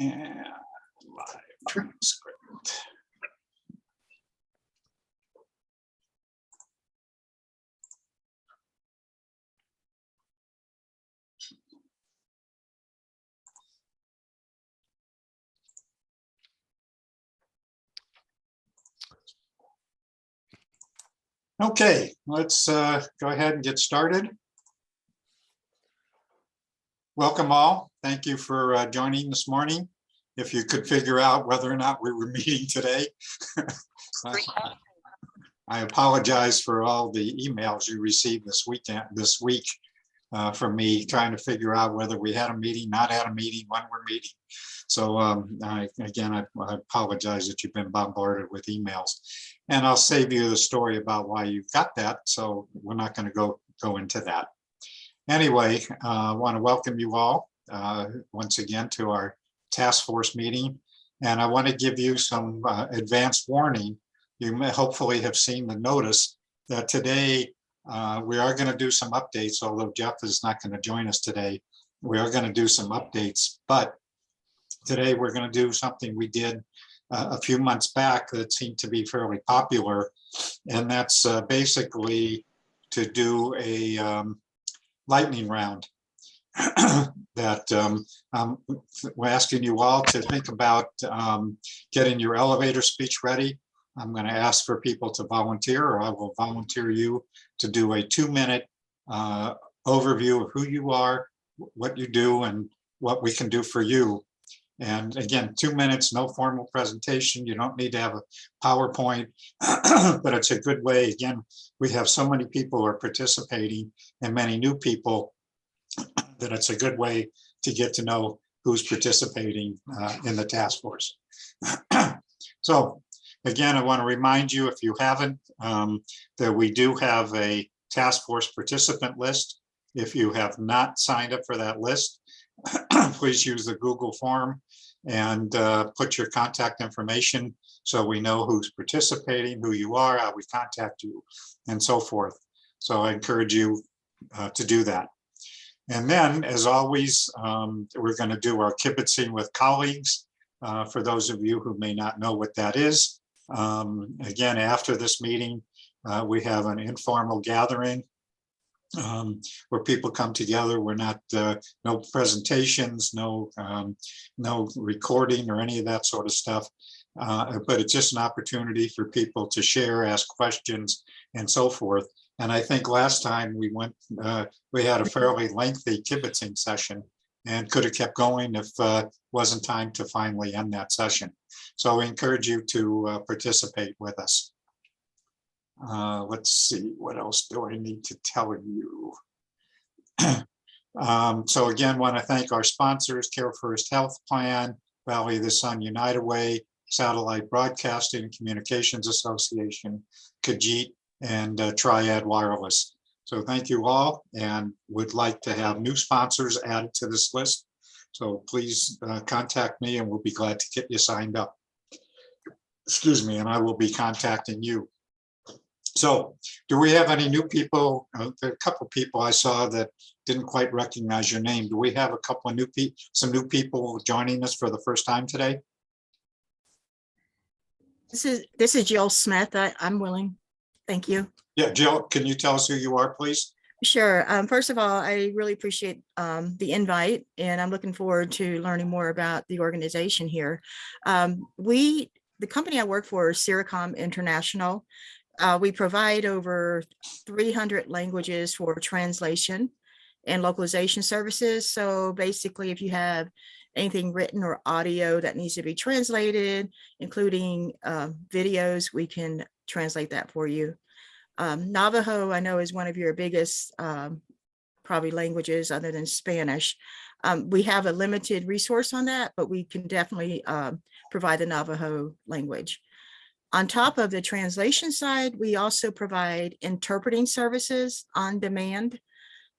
And live transcript. Okay, let's go ahead and get started. Welcome all. Thank you for joining this morning. If you could figure out whether or not we were meeting today. I apologize for all the emails you received this week from me trying to figure out whether we had a meeting, not had a meeting, when we're meeting. So I apologize that you've been bombarded with emails, and I'll save you the story about why you got that. So we're not going to go into that. Anyway, I want to welcome you all once again to our task force meeting. And I want to give you some advanced warning. You may hopefully have seen the notice that today we are going to do some updates, although Jeff is not going to join us today. We are going to do some updates, but today we're going to do something we did a few months back that seemed to be fairly popular. And that's basically to do a lightning round that we're asking you all to think about getting your elevator speech ready. I'm going to ask for people to volunteer, or I will volunteer you to do a 2-minute overview of who you are, what you do, and what we can do for you. And again, 2 minutes, no formal presentation. You don't need to have a PowerPoint, but it's a good way. Again, we have so many people who are participating and many new people that it's a good way to get to know who's participating in the task force. So again, I want to remind you, if you haven't, that we do have a task force participant list. If you have not signed up for that list, please use the Google form and put your contact information so we know who's participating, who you are, how we contact you, and so forth. So I encourage you to do that. And then, as always, we're going to do our kibitzing with colleagues. For those of you who may not know what that is, again, after this meeting, we have an informal gathering where people come together. We're not, no presentations, no recording or any of that sort of stuff. But it's just an opportunity for people to share, ask questions, and so forth. And I think last time we went, we had a fairly lengthy kibitzing session and could have kept going if wasn't time to finally end that session. So we encourage you to participate with us. Let's see, what else do I need to tell you? So again, want to thank our sponsors, Care First Health Plan, Valley of the Sun United Way, Satellite Broadcasting and Communications Association, Khajiit, and Triad Wireless. So thank you all, and would like to have new sponsors added to this list. So please contact me and we'll be glad to get you signed up. Excuse me, and I will be contacting you. So do we have any new people? There are a couple of people I saw that didn't quite recognize your name. Do we have a couple of new people, some new people joining us for the first time today? This is Jill Smith. I'm willing. Thank you. Yeah, Jill, can you tell us who you are, please? Sure. First of all, I really appreciate the invite, and I'm looking forward to learning more about the organization here. The company I work for is Seracom International. We provide over 300 languages for translation and localization services. So basically, if you have anything written or audio that needs to be translated, including videos, we can translate that for you. Navajo, I know, is one of your biggest probably languages other than Spanish. We have a limited resource on that, but we can definitely provide the Navajo language. On top of the translation side, we also provide interpreting services on demand.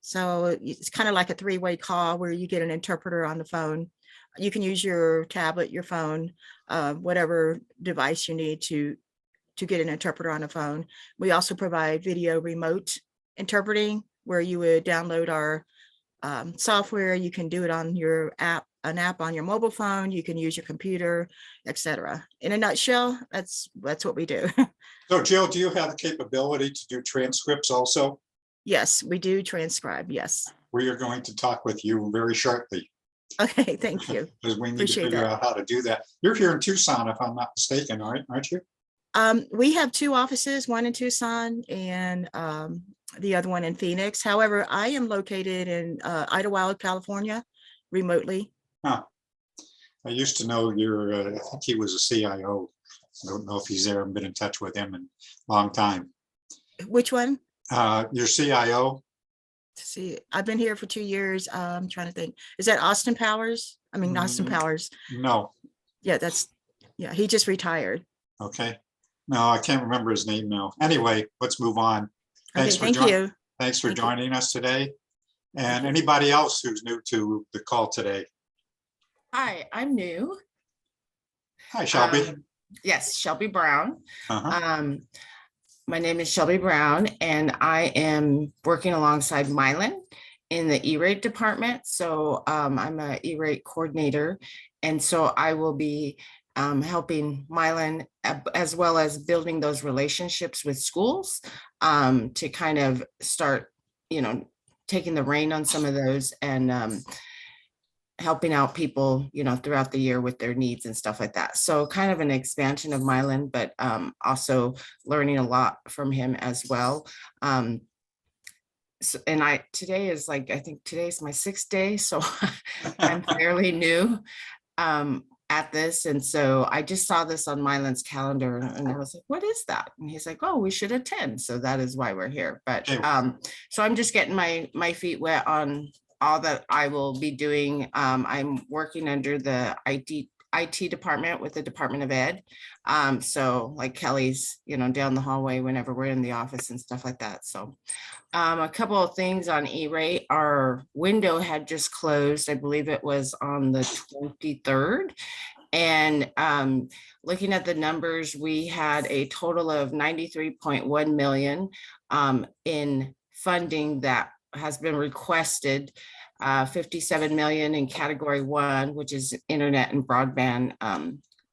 So it's kind of like a three-way call where you get an interpreter on the phone. You can use your tablet, your phone, whatever device you need to get an interpreter on the phone. We also provide video remote interpreting, where you would download our software. You can do it on your app an app on your mobile phone. You can use your computer, etc. In a nutshell, that's what we do. So Jill, do you have the capability to do transcripts also? Yes, we do transcribe. Yes. We are going to talk with you very shortly Okay, thank you. because we need to Appreciate figure that. out how to do that. You're here in Tucson, if I'm not mistaken, aren't you? We have two offices, one in Tucson and the other one in Phoenix. However, I am located in Idlewild, California, remotely. Huh. I used to know I think he was a CIO. I don't know if he's there. I've been in touch with him in a long time. Which one? Your CIO? To see, I've been here for 2 years. I'm trying to think. Is that Austin Powers? I mean, Austin Powers. No. Yeah, he just retired. Okay. No, I can't remember his name now. Anyway, let's move on. Okay, thank you. Thanks for Thank you. joining us today. And you. anybody else who's new to the call today? Hi, I'm new. Hi, Shelby. Yes, Shelby Brown. Uh-huh. My name is Shelby Brown, and I am working alongside Mylan in the E-rate department. So I'm a E-rate coordinator, and so I will be helping Mylan as well as building those relationships with schools to kind of start, taking the rein on some of those and helping out people, throughout the year with their needs and stuff like that. So kind of an expansion of Mylan, but also learning a lot from him as well. So, and today is I think today's my 6th day, so I'm fairly new at this. And so I just saw this on Mylan's calendar and I was like, what is that? And he's like, oh, we should attend. So that is why we're here. But so I'm just getting my feet wet on all that I will be doing. I'm working under the IT department with the Department of Ed. So like Kelly's, down the hallway whenever we're in the office and stuff like that. So a couple of things on E-rate. Our window had just closed. I believe it was on the 23rd. And looking at the numbers, we had a total of 93.1 million in funding that has been requested, 57 million in category 1, which is internet and broadband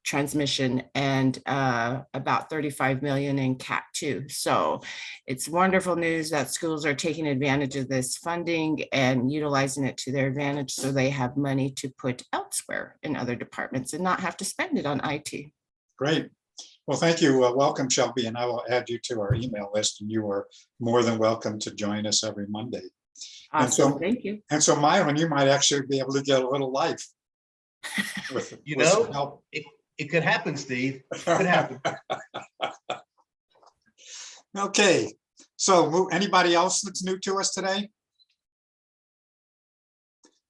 transmission, and about 35 million in Cat 2. So it's wonderful news that schools are taking advantage of this funding and utilizing it to their advantage so they have money to put elsewhere in other departments and not have to spend it on IT. Great. Well, thank you. Welcome, Shelby, and I will add you to our email list, and you are more than welcome to join us every Monday. Awesome. Thank you. And so, Mylan, you might actually be able to get a little life. With some help. It could happen, Steve. It could happen. Okay, so anybody else that's new to us today?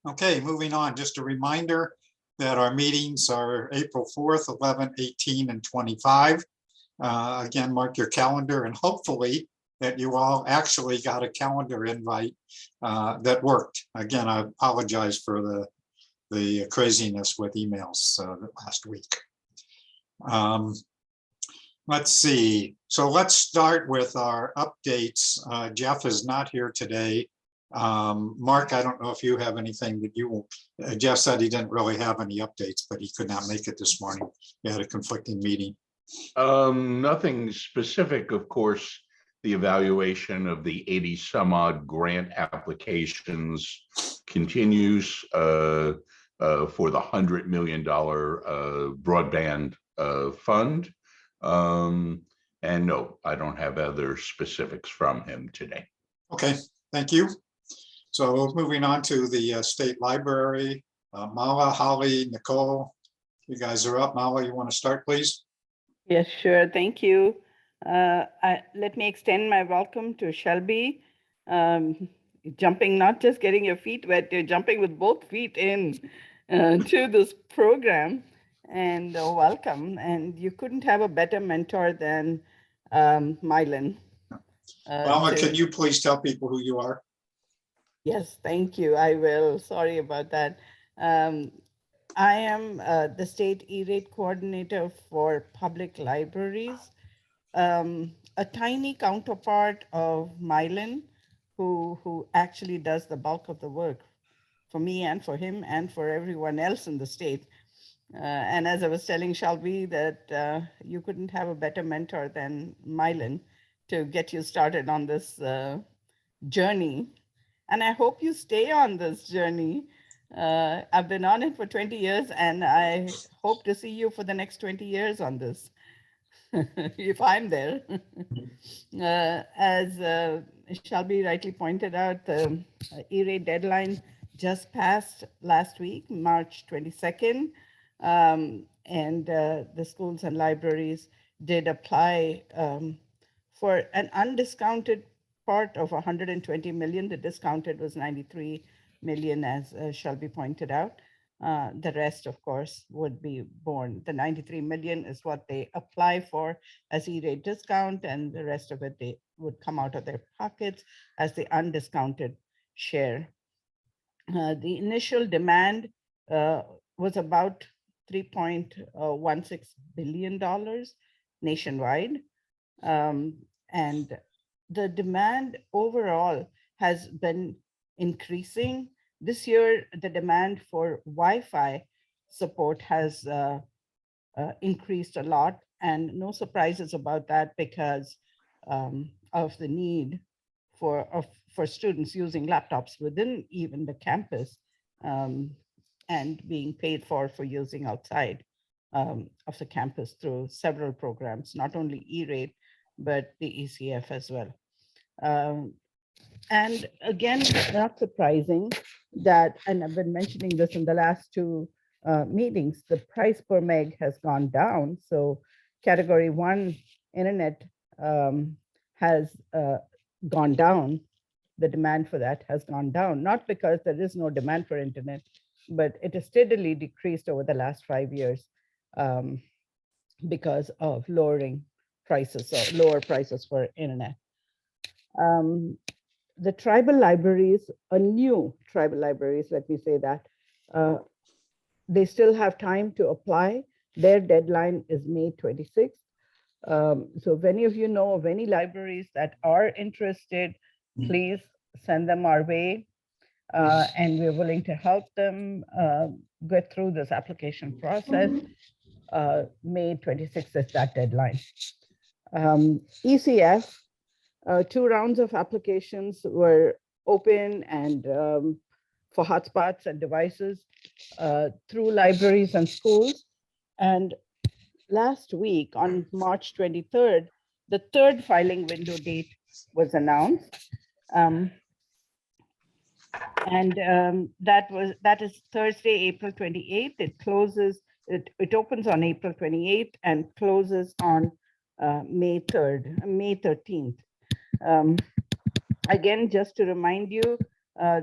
Okay, moving on. Just a reminder that our meetings are April 4th, 11, 18, and 25. Again, mark your calendar, and hopefully that you all actually got a calendar invite that worked. Again, I apologize for the craziness with emails last week. Let's see. So let's start with our updates. Jeff is not here today. Mark, I don't know if you have anything that Jeff said he didn't really have any updates, but he could not make it this morning. He had a conflicting meeting. Nothing specific, of course. The evaluation of the 80 some odd grant applications continues for the $100 million broadband fund. And no, I don't have other specifics from him today. Okay, thank you. So moving on to the State Library, Mala, Holly, Nicole, you guys are up. Mala, you want to start, please? Yes, sure. Thank you. Let me extend my welcome to Shelby. Jumping, not just getting your feet wet, you're jumping with both feet in to this program. And welcome. And you couldn't have a better mentor than Mylan. Mala, can you please tell people who you are? Yes, thank you. I will. Sorry about that. I am the state E-rate coordinator for public libraries, a tiny counterpart of Mylan, who actually does the bulk of the work for me and for him and for everyone else in the state. And as I was telling Shelby, that you couldn't have a better mentor than Mylan to get you started on this journey. And I hope you stay on this journey. I've been on it for 20 years, and I hope to see you for the next 20 years on this, if I'm there. As Shelby rightly pointed out, the E-rate deadline just passed last week, March 22nd. And the schools and libraries did apply for an undiscounted part of 120 million. The discounted was 93 million, as Shelby pointed out. The rest, of course, would be borne. The 93 million is what they apply for as E-rate discount, and the rest of it, they would come out of their pockets as the undiscounted share. The initial demand was about $3.16 billion nationwide. And the demand overall has been increasing. This year, the demand for Wi-Fi support has increased a lot, and no surprises about that because of the need for students using laptops within even the campus and being paid for using outside of the campus through several programs, not only E-rate, but the ECF as well. And again, not surprising that, and I've been mentioning this in the last two meetings, the price per meg has gone down. So category 1 internet has gone down. The demand for that has gone down, not because there is no demand for internet, but it has steadily decreased over the last 5 years because of lowering prices or lower prices for internet. The tribal libraries, new tribal libraries, let me say that, they still have time to apply. Their deadline is May 26th. So if any of you know of any libraries that are interested, please send them our way. And we're willing to help them get through this application process. May 26th is that deadline. ECF, 2 rounds of applications were open and for hotspots and devices through libraries and schools. And last week on March 23rd, the 3rd filing window date was announced. That is Thursday, April 28th. It closes, it opens on April 28th and closes on May 13th. Again, just to remind you,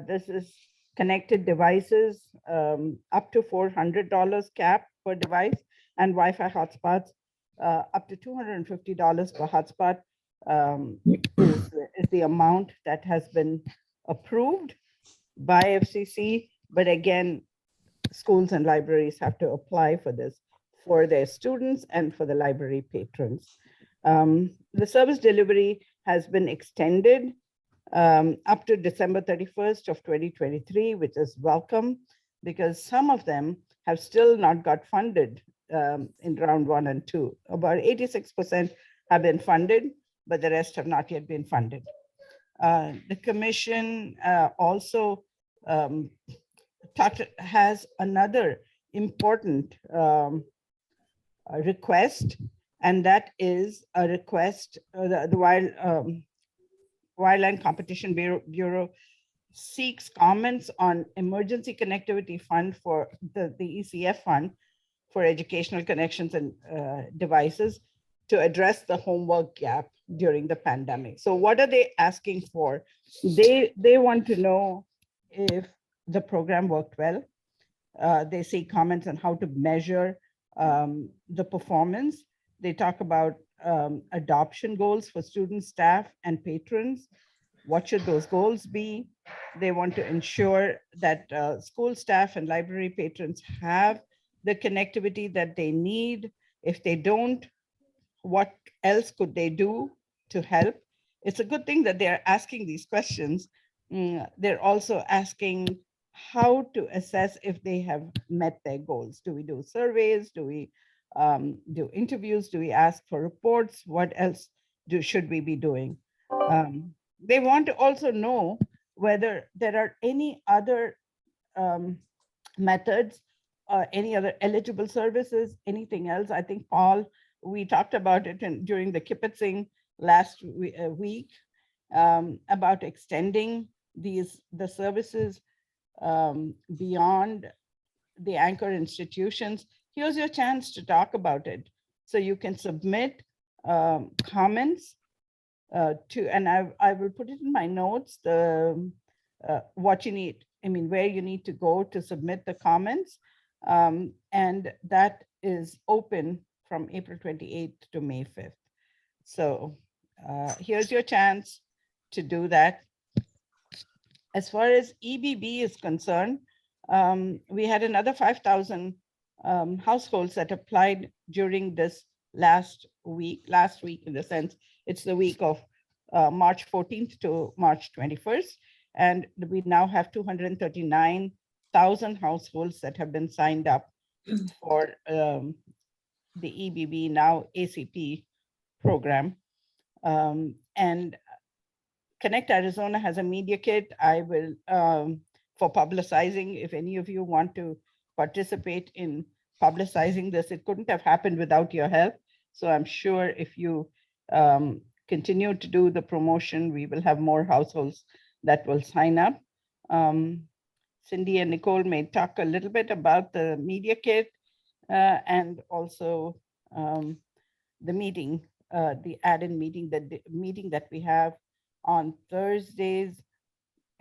this is connected devices up to $400 cap per device, and Wi-Fi hotspots up to $250 per hotspot is the amount that has been approved by FCC. But again, schools and libraries have to apply for this for their students and for the library patrons. The service delivery has been extended up to December 31st of 2023, which is welcome because some of them have still not got funded in round 1 and 2. About 86% have been funded, but the rest have not yet been funded. The commission also has another important request, and that is a request, the Wildland Competition Bureau seeks comments on emergency connectivity fund for the ECF fund for educational connections and devices to address the homework gap during the pandemic. So what are they asking for? They want to know if the program worked well. They seek comments on how to measure the performance. They talk about adoption goals for students, staff, and patrons. What should those goals be? They want to ensure that school staff and library patrons have the connectivity that they need. If they don't, what else could they do to help? It's a good thing that they're asking these questions. They're also asking how to assess if they have met their goals. Do we do surveys? Do we do interviews? Do we ask for reports? What else should we be doing? They want to also know whether there are any other methods, any other eligible services, anything else. I think, Paul, we talked about it during the kibitzing last week about extending the services beyond the anchor institutions. Here's your chance to talk about it. So you can submit comments and I will put it in my notes, what you need, where you need to go to submit the comments. And that is open from April 28th to May 5th. So here's your chance to do that. As far as EBB is concerned, we had another 5,000 households that applied during this last week in the sense, it's the week of March 14th to March 21st. And we now have 239,000 households that have been signed up for the EBB, now ACP program. And Connect Arizona has a media kit. I will, for publicizing, if any of you want to participate in publicizing this, it couldn't have happened without your help. So I'm sure if you continue to do the promotion, we will have more households that will sign up. Cindy and Nicole may talk a little bit about the media kit and also the meeting, the add-in meeting, the meeting that we have on Thursdays,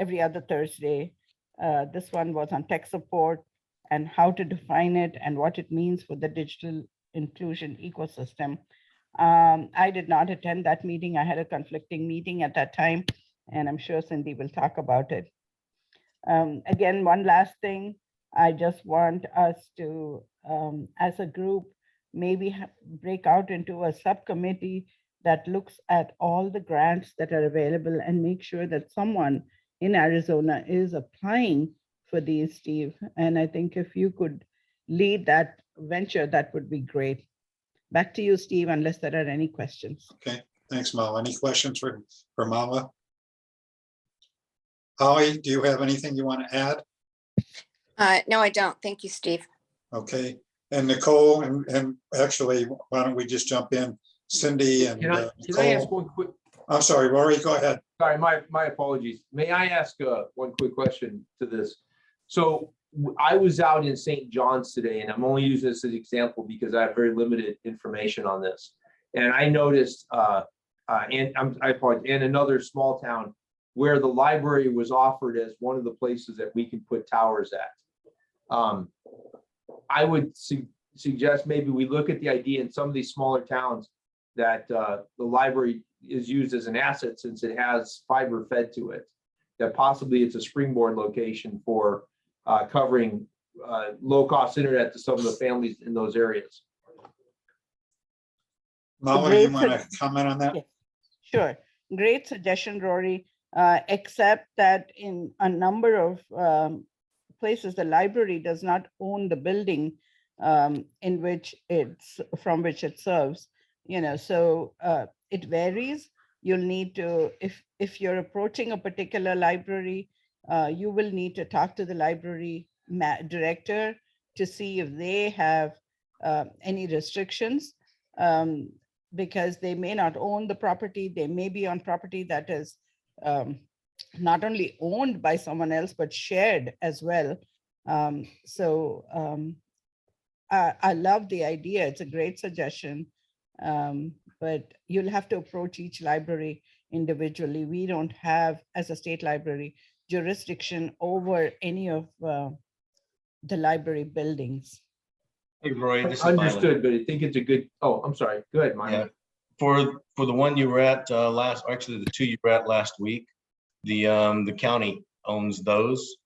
every other Thursday. This one was on tech support and how to define it and what it means for the digital inclusion ecosystem. I did not attend that meeting. I had a conflicting meeting at that time, and I'm sure Cindy will talk about it. Again, one last thing, I just want us to, as a group, maybe break out into a subcommittee that looks at all the grants that are available and make sure that someone in Arizona is applying for these, Steve. And I think if you could lead that venture, that would be great. Back to you, Steve, unless there are any questions. Okay, thanks, Mala. Any questions for Mala? Holly, do you have anything you want to add? No, I don't. Thank you, Steve. Okay, and Nicole, and actually, why don't we just jump in? Cindy and Can I ask Nicole. one quick, I'm sorry, Rory, go ahead. sorry, my apologies. May I ask one quick question to this? So I was out in St. John's today, and I'm only using this as an example because I have very limited information on this. And I noticed, I apologize, in another small town where the library was offered as one of the places that we can put towers at. I would suggest maybe we look at the idea in some of these smaller towns that the library is used as an asset since it has fiber fed to it, that possibly it's a springboard location for covering low-cost internet to some of the families in those areas. Mala, you want to comment on that? Yes, sure. Great suggestion, Rory. Except that in a number of places, the library does not own the building in which from which it serves. So it varies. You'll need to, if you're approaching a particular library, you will need to talk to the library director to see if they have any restrictions, because they may not own the property. They may be on property that is not only owned by someone else, but shared as well. I love the idea. It's a great suggestion. But you'll have to approach each library individually. We don't have, as a state library, jurisdiction over any of the library buildings. Hey, Roy, this is Milo. Understood, but I think it's a good, oh, I'm sorry. Go ahead, Milo. Yeah. For the one you were at actually the two you were at last week, the county owns those.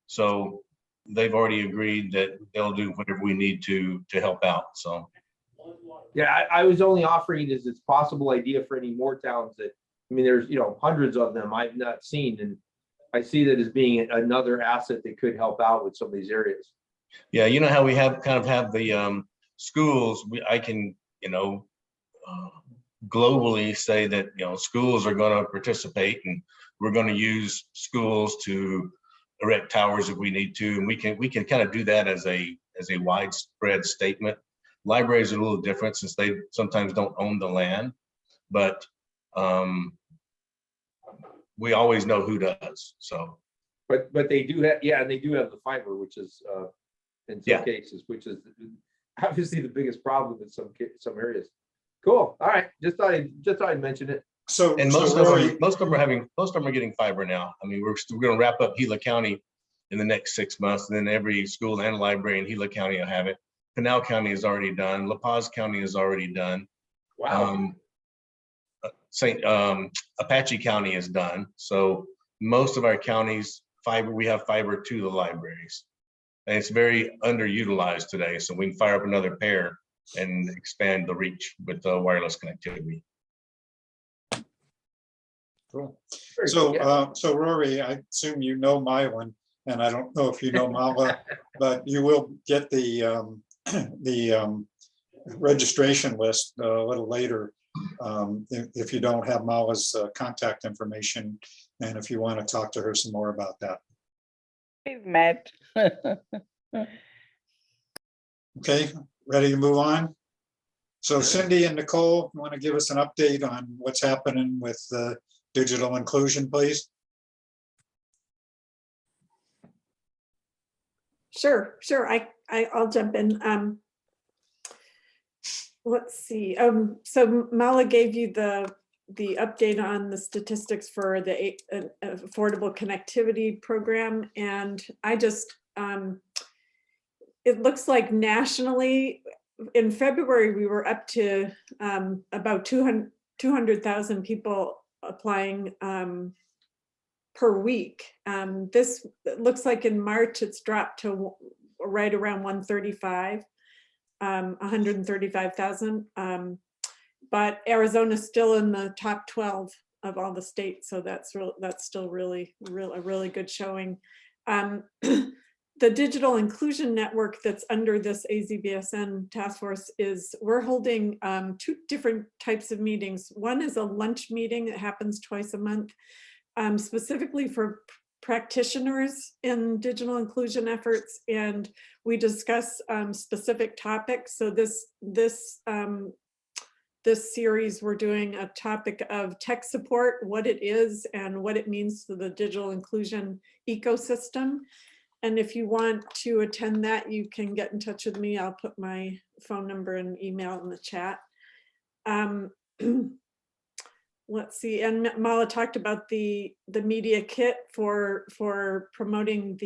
So they've already agreed that they'll do whatever we need to help out, so. Yeah, I was only offering as it's possible idea for any more towns that, there's, hundreds of them I've not seen. And I see that as being another asset that could help out with some of these areas. Yeah, you know how we have the schools, I can, globally say that, schools are going to participate, and we're going to use schools to erect towers if we need to. And we can kind of do that as a widespread statement. Libraries are a little different since they sometimes don't own the land, but we always know who does. So, But they do have, yeah, and they do have the fiber, which is in some Yeah. cases, which is obviously the biggest problem in some areas. Cool. All right. Just thought I'd mention it. So, and so most of Rory, them are getting fiber now. I mean, we're going to wrap up Gila County in the next 6 months, and then every school and library in Gila County will have it. Pinal County is already done. La Paz County is already done. Wow. Apache County is done. So most of our counties we have fiber to the libraries, and it's very underutilized today. So we can fire up another pair and expand the reach with the wireless connectivity. cool. Very cool, yeah. So Rory, I assume you know Mylan, and I don't know if you know Mala, but you will get the registration list a little later if you don't have Mala's contact information, and if you want to talk to her some more about that. We've met. Okay, ready to move on? So Cindy and Nicole, you want to give us an update on what's happening with digital inclusion, please? Sure. I'll jump in. Let's see. So Mala gave you the update on the statistics for the Affordable Connectivity Program, and I just it looks like nationally in February we were up to about 200,000 people applying per week. This looks like in March it's dropped to right around 135,000. But Arizona's still in the top 12 of all the states, so that's still really a really good showing. The Digital Inclusion Network that's under this AZBSN task force we're holding 2 different types of meetings. One is a lunch meeting that happens twice a month, specifically for practitioners in digital inclusion efforts, and we discuss specific topics. So this series, we're doing a topic of tech support, what it is and what it means to the digital inclusion ecosystem. And if you want to attend that, you can get in touch with me. I'll put my phone number and email in the chat. Let's see, and Mala talked about the media kit for promoting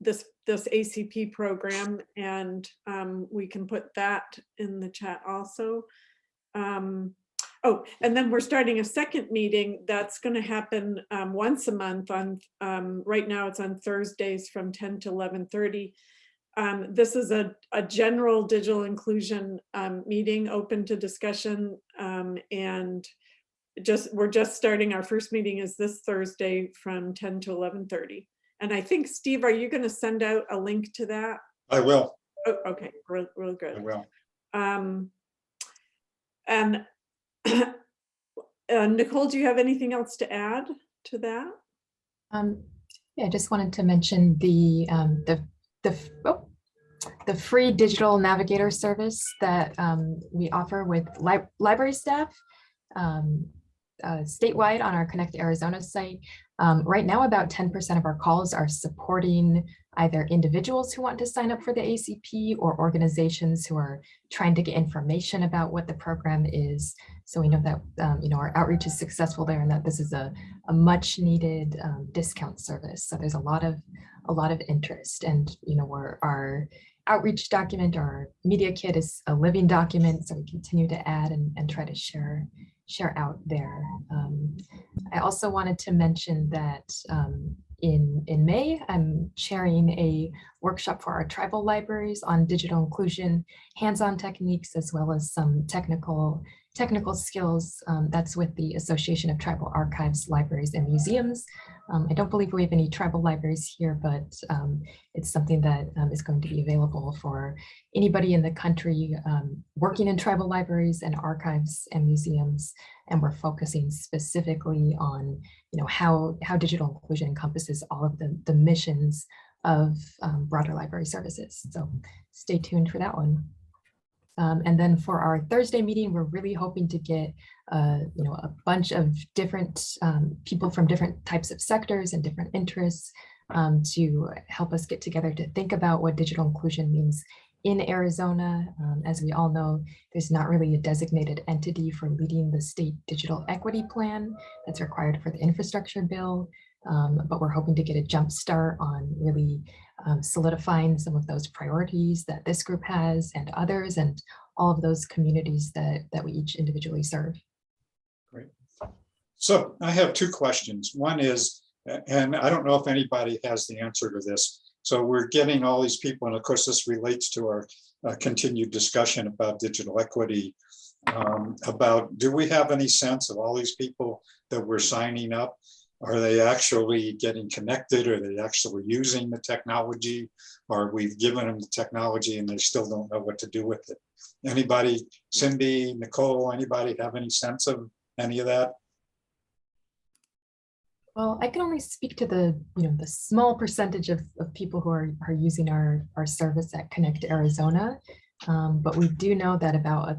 this ACP program, and we can put that in the chat also. Oh, and then we're starting a second meeting that's going to happen once a month on right now it's on Thursdays from 10 to 11:30. This is a general digital inclusion meeting open to discussion, and we're just starting. Our first meeting is this Thursday from 10 to 11:30. And I think, Steve, are you going to send out a link to that? I will. Oh, okay, real good. I will. And Nicole, do you have anything else to add to that? Yeah, I just wanted to mention the free digital navigator service that we offer with library staff statewide on our Connect Arizona site. Right now, about 10% of our calls are supporting either individuals who want to sign up for the ACP or organizations who are trying to get information about what the program is. So we know that our outreach is successful there, and that this is a much needed discount service. So there's a lot of interest, and our outreach document, our media kit is a living document, so we continue to add and try to share out there. I also wanted to mention that in May, I'm chairing a workshop for our tribal libraries on digital inclusion, hands-on techniques, as well as some technical skills. That's with the Association of Tribal Archives, Libraries, and Museums. I don't believe we have any tribal libraries here, but it's something that is going to be available for anybody in the country working in tribal libraries and archives and museums. And we're focusing specifically on, how digital inclusion encompasses all of the missions of broader library services. So stay tuned for that one. And then for our Thursday meeting, we're really hoping to get a bunch of different people from different types of sectors and different interests to help us get together to think about what digital inclusion means in Arizona. As we all know, there's not really a designated entity for leading the state digital equity plan that's required for the infrastructure bill. But we're hoping to get a jump start on really solidifying some of those priorities that this group has and others and all of those communities that we each individually serve. Great. So I have two questions. One is, and I don't know if anybody has the answer to this. So we're getting all these people, and of course this relates to our continued discussion about digital equity. Do we have any sense of all these people that we're signing up? Are they actually getting connected? Are they actually using the technology? Or we've given them the technology and they still don't know what to do with it? Anybody, Cindy, Nicole, anybody have any sense of any of that? Well, I can only speak to the small percentage of people who are using our service at Connect Arizona. But we do know that about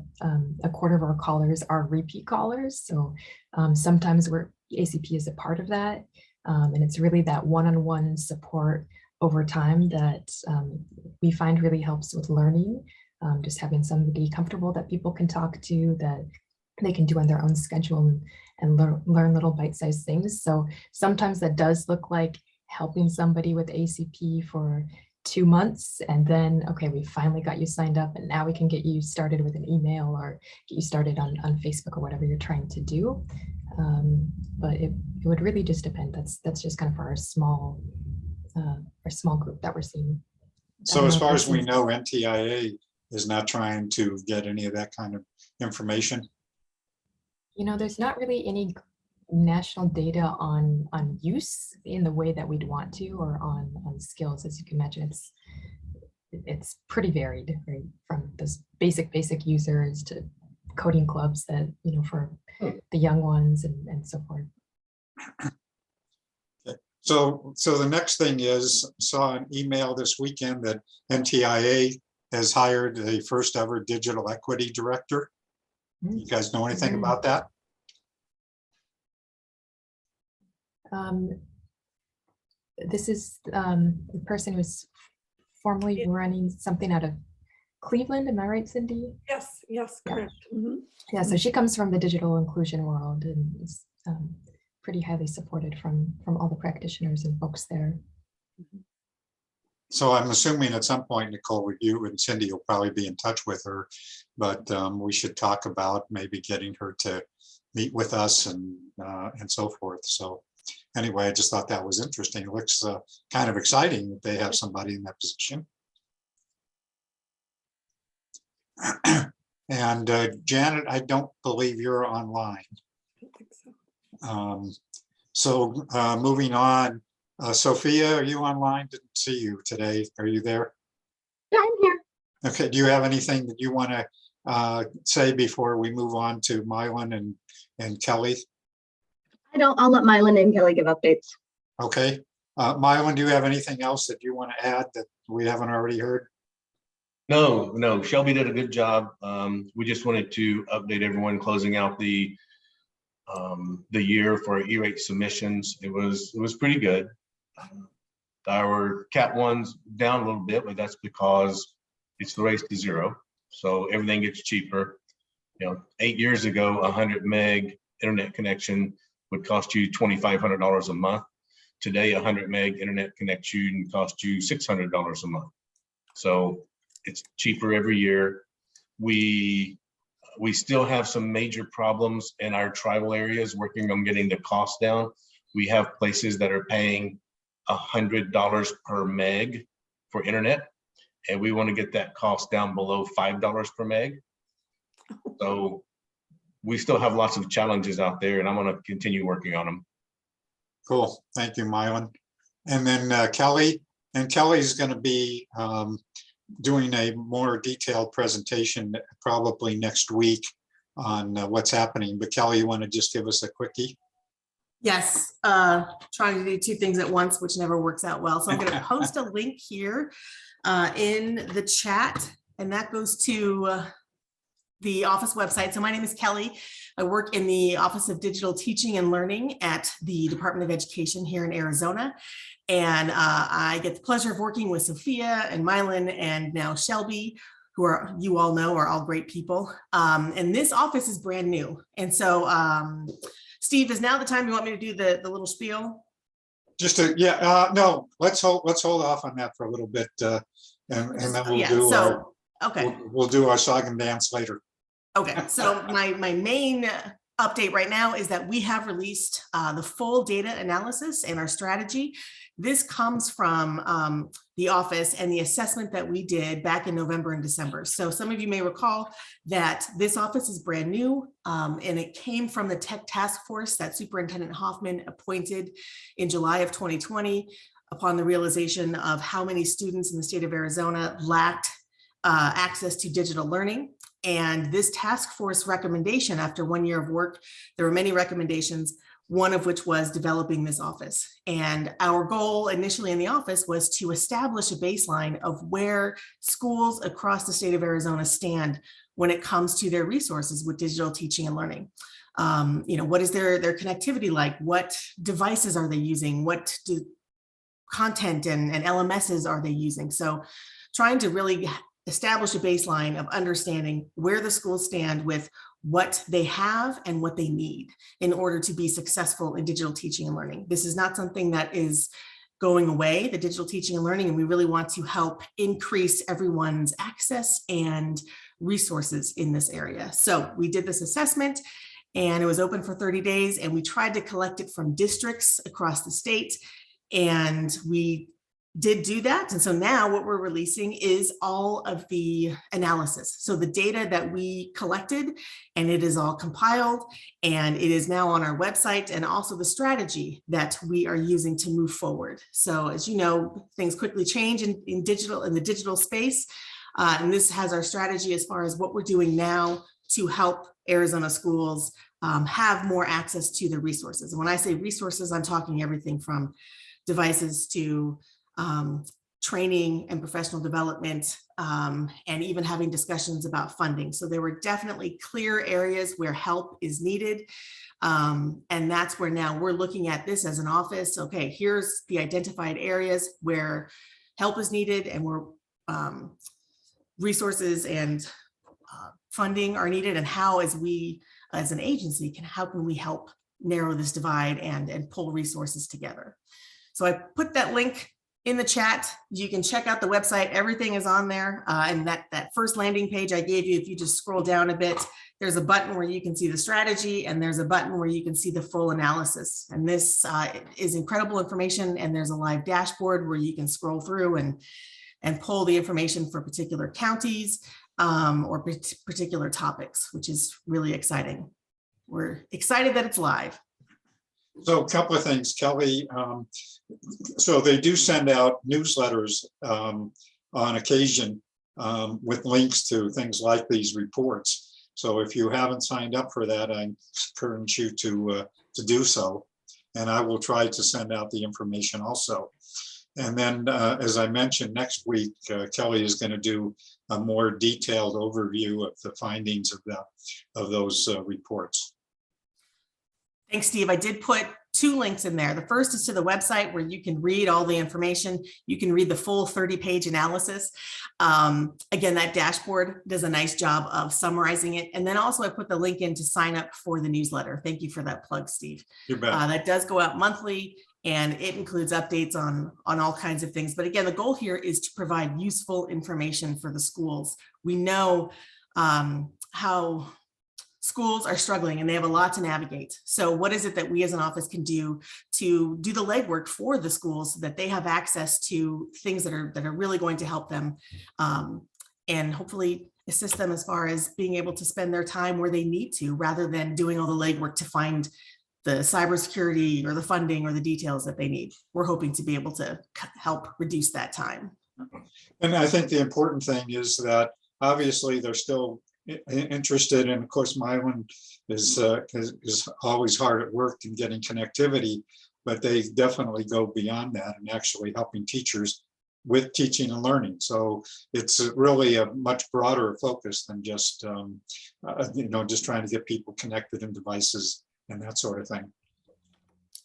a quarter of our callers are repeat callers. So sometimes ACP is a part of that. And it's really that one-on-one support over time that we find really helps with learning. Just having somebody comfortable that people can talk to, that they can do on their own schedule and learn little bite-sized things. So sometimes that does look like helping somebody with ACP for 2 months, and then, okay, we finally got you signed up, and now we can get you started with an email or get you started on Facebook or whatever you're trying to do. But it would really just depend. That's just kind of for our small group that we're seeing. So as far as we know, NTIA is not trying to get any of that kind of information. There's not really any national data on use in the way that we'd want to, or on skills. As you can imagine, it's pretty varied, right? From those basic users to coding clubs that, for the young ones and so forth. Okay. So the next thing is, saw an email this weekend that NTIA has hired a first ever digital equity director. You guys know anything about that? This is the person who's formerly running something out of Cleveland. Am I right, Cindy? Yes, correct. Mhm. Yeah, so she comes from the digital inclusion world and is pretty highly supported from all the practitioners and folks there. So I'm assuming at some point, Nicole, you and Cindy will probably be in touch with her, but we should talk about maybe getting her to meet with us and so forth. So anyway, I just thought that was interesting. It looks kind of exciting that they have somebody in that position. And Janet, I don't believe you're online. I don't think so. So moving on, Sophia, are you online? Didn't see you today. Are you there? Yeah, I'm here. Okay, do you have anything that you want to say before we move on to Mylan and Kelly? I don't. I'll let Mylan and Kelly give updates. Okay. Mylan, do you have anything else that you want to add that we haven't already heard? No, Shelby did a good job. We just wanted to update everyone closing out the year for E-rate submissions. It was pretty good. Our Cat 1's down a little bit, but that's because it's the race to zero. So everything gets cheaper. 8 years ago, 100 meg internet connection would cost you $2,500 a month. Today, 100 meg internet connection costs you $600 a month. So it's cheaper every year. We still have some major problems in our tribal areas working on getting the cost down. We have places that are paying $100 per meg for internet. And we want to get that cost down below $5 per meg. So we still have lots of challenges out there, and I'm going to continue working on them. Cool. Thank you, Mylan. And then Kelly, and Kelly's going to be doing a more detailed presentation probably next week on what's happening. But Kelly, you want to just give us a quickie? Yes, trying to do two things at once, which never works out well. So I'm going to post a link here in the chat, and that goes to the office website. So my name is Kelly. I work in the Office of Digital Teaching and Learning at the Department of Education here in Arizona. And I get the pleasure of working with Sophia and Mylan and now Shelby, who are, you all know, are all great people. And this office is brand new. And so Steve, is now the time you want me to do the little spiel? Just to, yeah, no, let's hold off on that for a little bit. And then we'll Yeah, do, so, okay. we'll do our song and dance later. Okay, so my main update right now is that we have released the full data analysis and our strategy. This comes from the office and the assessment that we did back in November and December. So some of you may recall that this office is brand new, and it came from the tech task force that Superintendent Hoffman appointed in July of 2020 upon the realization of how many students in the state of Arizona lacked access to digital learning. And this task force recommendation, after 1 year of work, there were many recommendations, one of which was developing this office. And our goal initially in the office was to establish a baseline of where schools across the state of Arizona stand when it comes to their resources with digital teaching and learning. You know, what is their connectivity like? What devices are they using? What content and LMSs are they using? So trying to really establish a baseline of understanding where the schools stand with what they have and what they need in order to be successful in digital teaching and learning. This is not something that is going away, the digital teaching and learning, and we really want to help increase everyone's access and resources in this area. So we did this assessment and it was open for 30 days, and we tried to collect it from districts across the state, and we did do that. And so now what we're releasing is all of the analysis. So the data that we collected, and it is all compiled, and it is now on our website, and also the strategy that we are using to move forward. So as you know, things quickly change in the digital space. And this has our strategy as far as what we're doing now to help Arizona schools have more access to the resources. And when I say resources, I'm talking everything from devices to training and professional development, and even having discussions about funding. So there were definitely clear areas where help is needed. And that's where now we're looking at this as an office. Okay, here's the identified areas where help is needed and where resources and funding are needed, and how as we as an agency how can we help narrow this divide and pull resources together. So I put that link in the chat. You can check out the website. Everything is on there. And that first landing page I gave you, if you just scroll down a bit, there's a button where you can see the strategy, and there's a button where you can see the full analysis. And this is incredible information. And there's a live dashboard where you can scroll through and pull the information for particular counties or particular topics, which is really exciting. We're excited that it's live. So a couple of things, Kelly. So they do send out newsletters on occasion with links to things like these reports. So if you haven't signed up for that, I encourage you to do so. And I will try to send out the information also. And then, as I mentioned, next week, Kelly is going to do a more detailed overview of the findings of those reports. Thanks, Steve. I did put 2 links in there. The first is to the website where you can read all the information. You can read the full 30-page analysis. Again, that dashboard does a nice job of summarizing it. And then also I put the link in to sign up for the newsletter. Thank you for that plug, Steve. You bet. That does go out monthly, and it includes updates on all kinds of things. But again, the goal here is to provide useful information for the schools. We know how schools are struggling and they have a lot to navigate. So what is it that we as an office can do to do the legwork for the schools so that they have access to things that are really going to help them, and hopefully assist them as far as being able to spend their time where they need to, rather than doing all the legwork to find the cybersecurity or the funding or the details that they need. We're hoping to be able to help reduce that time. And I think the important thing is that obviously they're still interested, and of course Mylan is always hard at work in getting connectivity, but they definitely go beyond that and actually helping teachers with teaching and learning. So it's really a much broader focus than just just trying to get people connected in devices and that sort of thing.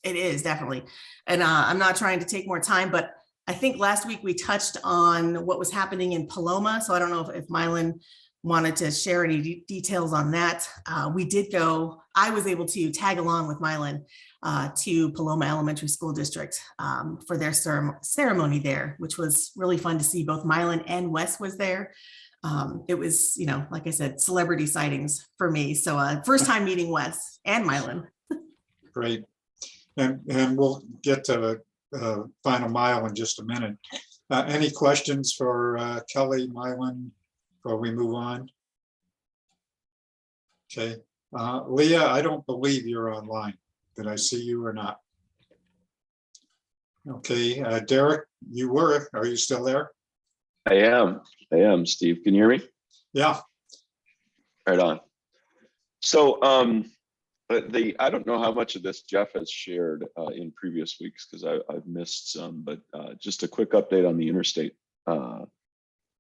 It is definitely. And I'm not trying to take more time, but I think last week we touched on what was happening in Paloma. So I don't know if Mylan wanted to share any details on that. We did go, I was able to tag along with Mylan to Paloma Elementary School District for their ceremony there, which was really fun to see. Both Mylan and Wes was there. It was, like I said, celebrity sightings for me. So first time meeting Wes and Mylan. Great. And we'll get to the final mile in just a minute. Any questions for Kelly, Mylan, before we move on? Okay. Leah, I don't believe you're online. Did I see you or not? Okay. Derek, you were. Are you still there? I am, Steve. Can you hear me? Yeah. Right on. So I don't know how much of this Jeff has shared in previous weeks because I've missed some, but just a quick update on the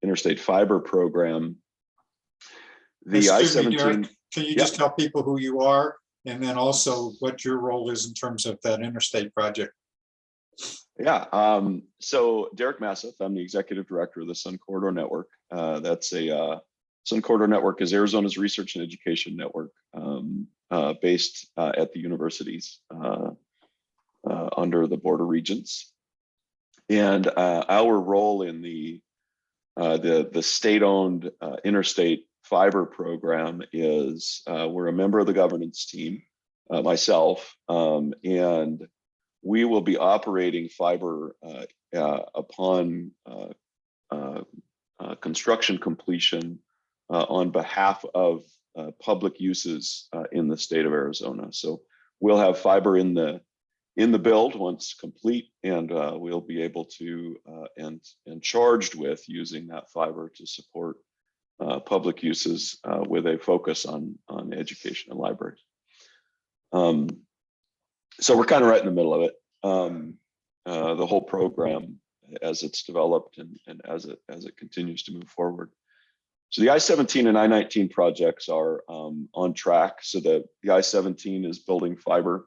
interstate fiber program. The I-17. Derek, can you just tell people who you are and then also what your role is in terms of that interstate project? Yeah. So Derek Massif, I'm the executive director of the Sun Corridor Network. Sun Corridor Network is Arizona's research and education network based at the universities under the border regions. And our role in the state-owned interstate fiber program is we're a member of the governance team, myself, and we will be operating fiber upon construction completion on behalf of public uses in the state of Arizona. So we'll have fiber in the build once complete, and we'll be able to and charged with using that fiber to support public uses with a focus on education and libraries. So we're kind of right in the middle of it. The whole program as it's developed and as it continues to move forward. So the I-17 and I-19 projects are on track. So the I-17 is building fiber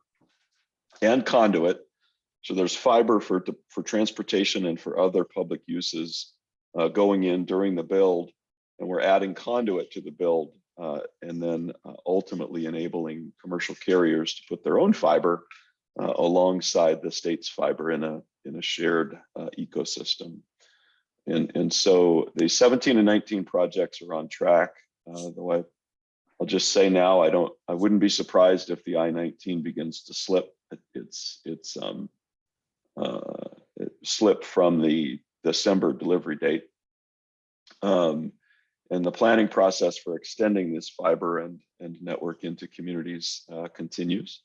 and conduit. So there's fiber for transportation and for other public uses going in during the build, and we're adding conduit to the build, and then ultimately enabling commercial carriers to put their own fiber alongside the state's fiber in a shared ecosystem. And so the 17 and 19 projects are on track. Though I'll just say now, I wouldn't be surprised if the I-19 begins to slip. It slipped from the December delivery date. And the planning process for extending this fiber and network into communities continues.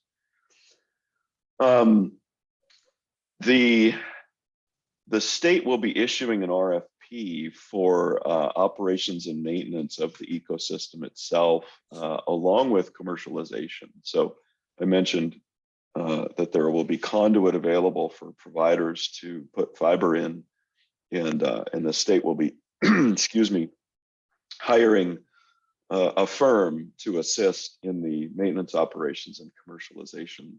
The state will be issuing an RFP for operations and maintenance of the ecosystem itself, along with commercialization. So I mentioned that there will be conduit available for providers to put fiber in, and the state will be, excuse me, hiring a firm to assist in the maintenance operations and commercialization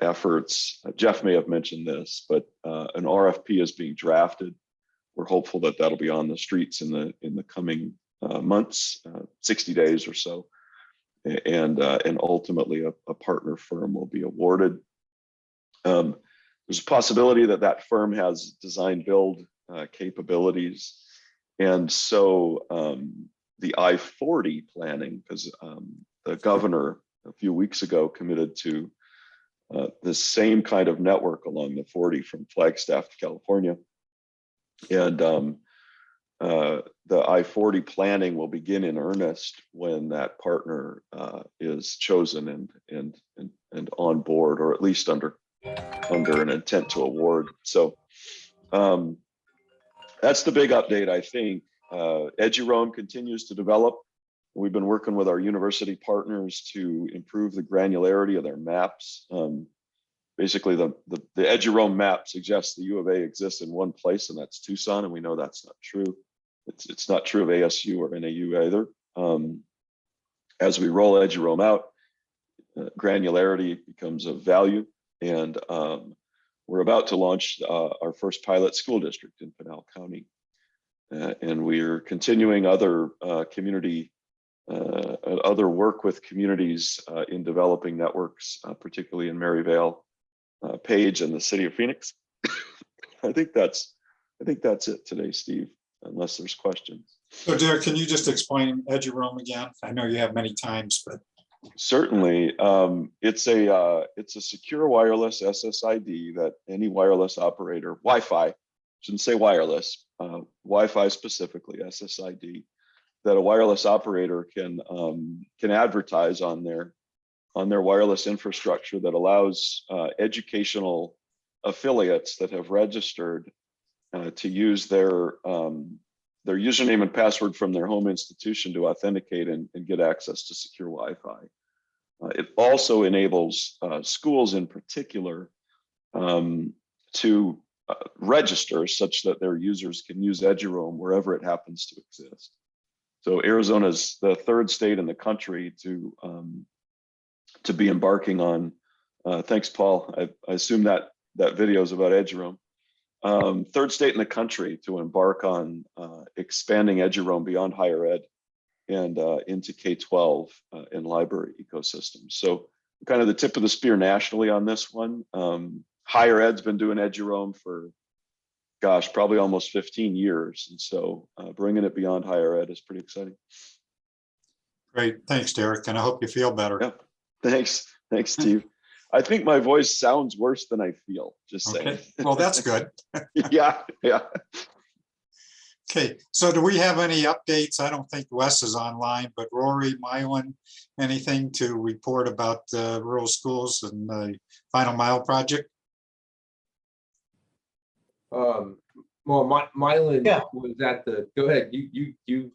efforts. Jeff may have mentioned this, but an RFP is being drafted. We're hopeful that that'll be on the streets in the coming months, 60 days or so, and ultimately a partner firm will be awarded. There's a possibility that firm has design build capabilities, and so the I-40 planning, because the governor a few weeks ago committed to the same kind of network along the 40 from Flagstaff to California. And the I-40 planning will begin in earnest when that partner is chosen and on board, or at least under an intent to award. So that's the big update, I think. Eduroam continues to develop. We've been working with our university partners to improve the granularity of their maps. Basically, the Eduroam map suggests the U of A exists in one place, and that's Tucson, and we know that's not true. It's not true of ASU or NAU either. As we roll Eduroam out, granularity becomes of value, and we're about to launch our first pilot school district in Pinal County. And we're continuing other other work with communities in developing networks, particularly in Maryvale, Page, and the city of Phoenix. I think that's it today, Steve, unless there's questions. So Derek, can you just explain Eduroam again? I know you have many times, but. Certainly. It's a secure wireless SSID that any wireless operator, Wi-Fi, shouldn't say wireless, Wi-Fi specifically, SSID, that a wireless operator can advertise on their wireless infrastructure that allows educational affiliates that have registered to use their username and password from their home institution to authenticate and get access to secure Wi-Fi. It also enables schools in particular to register such that their users can use Eduroam wherever it happens to exist. So Arizona is the third state in the country to be embarking on. Thanks, Paul. I assume that video is about Eduroam. Third state in the country to embark on expanding Eduroam beyond higher ed and into K-12 and library ecosystems. So kind of the tip of the spear nationally on this one. Higher ed's been doing Eduroam for, gosh, probably almost 15 years. And so bringing it beyond higher ed is pretty exciting. Great, thanks, Derek, and I hope you feel better. Yeah, thanks, Steve. I think my voice sounds worse than I feel, just saying. Okay, well, that's good. Yeah. Okay, so do we have any updates? I don't think Wes is online, but Rory, Mylan, anything to report about rural schools and the Final Mile project? Well, Mylan Yeah. was at the, go ahead, you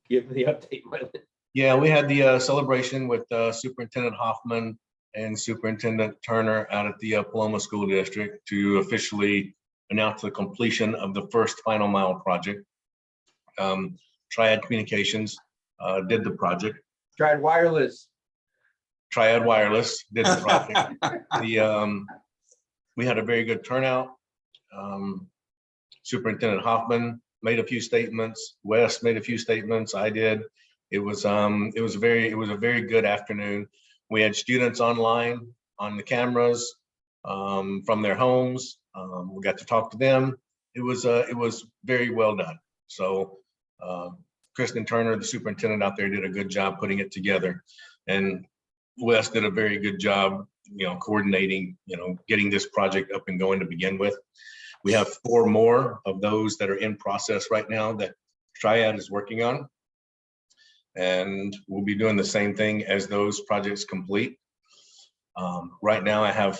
give the update, Mylan. Yeah, we had the celebration with Superintendent Hoffman and Superintendent Turner out at the Paloma School District to officially announce the completion of the first Final Mile project. Triad Communications did the project. Triad Wireless. Triad Wireless did the project. We had a very good turnout. Superintendent Hoffman made a few statements. Wes made a few statements. I did. It was a very good afternoon. We had students online on the cameras from their homes. We got to talk to them. It was very well done. So Kristen Turner, the superintendent out there, did a good job putting it together, and Wes did a very good job, coordinating, getting this project up and going to begin with. We have 4 more of those that are in process right now that Triad is working on. And we'll be doing the same thing as those projects complete. Right now I had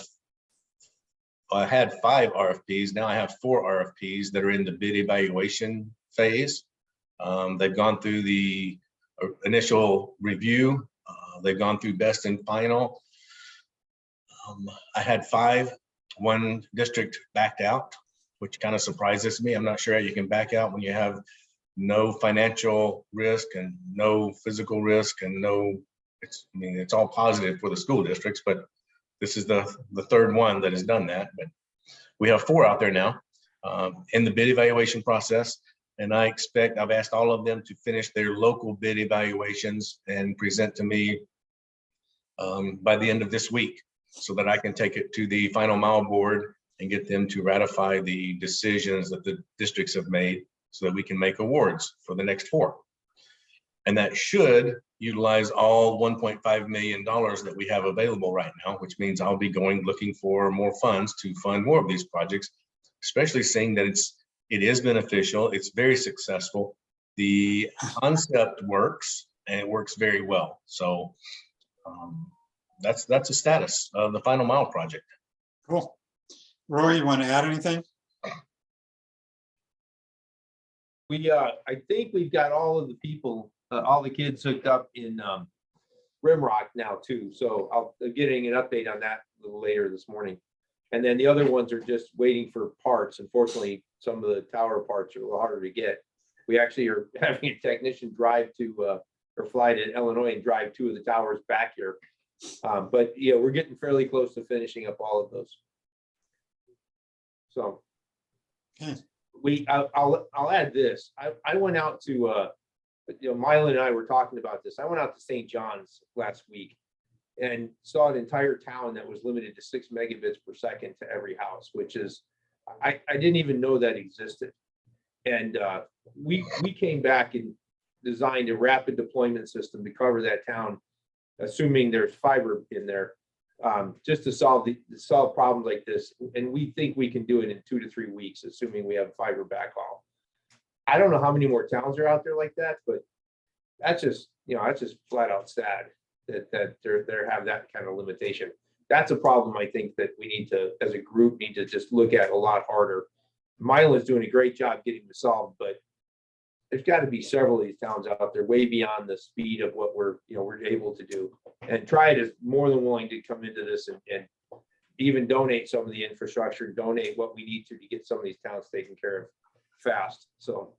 5 RFPs. Now I have 4 RFPs that are in the bid evaluation phase. They've gone through the initial review. They've gone through best and final. I had 5. 1 district backed out, which kind of surprises me. I'm not sure how you can back out when you have no financial risk and no physical risk and it's all positive for the school districts, but this is the 3rd one that has done that. But we have 4 out there now in the bid evaluation process. And I've asked all of them to finish their local bid evaluations and present to me by the end of this week so that I can take it to the Final Mile board and get them to ratify the decisions that the districts have made so that we can make awards for the next 4. And that should utilize all $1.5 million that we have available right now, which means I'll be looking for more funds to fund more of these projects, especially seeing that it is beneficial. It's very successful. The concept works and it works very well. So that's the status of the Final Mile project. Cool. Roy, you want to add anything? I think we've got all of the people, all the kids hooked up in Rimrock now too. So I'll be getting an update on that a little later this morning. And then the other ones are just waiting for parts. Unfortunately, some of the tower parts are a little harder to get. We actually are having a technician drive to or fly to Illinois and drive 2 of the towers back here. But yeah, we're getting fairly close to finishing up all of those. So I'll add this. I went out to Mylan and I were talking about this. I went out to St. John's last week and saw an entire town that was limited to 6 megabits per second to every house, which is I didn't even know that existed. And we came back and designed a rapid deployment system to cover that town, assuming there's fiber in there, just to solve problems like this. And we think we can do it in 2 to 3 weeks, assuming we have fiber backhaul. I don't know how many more towns are out there like that, but that's just flat out sad that they have that kind of limitation. That's a problem I think that we need to, as a group, need to just look at a lot harder. Mylan's doing a great job getting this solved, but there's got to be several of these towns out there way beyond the speed of what we're able to do. And Triad is more than willing to come into this and even donate some of the infrastructure, donate what we need to get some of these towns taken care of fast. So,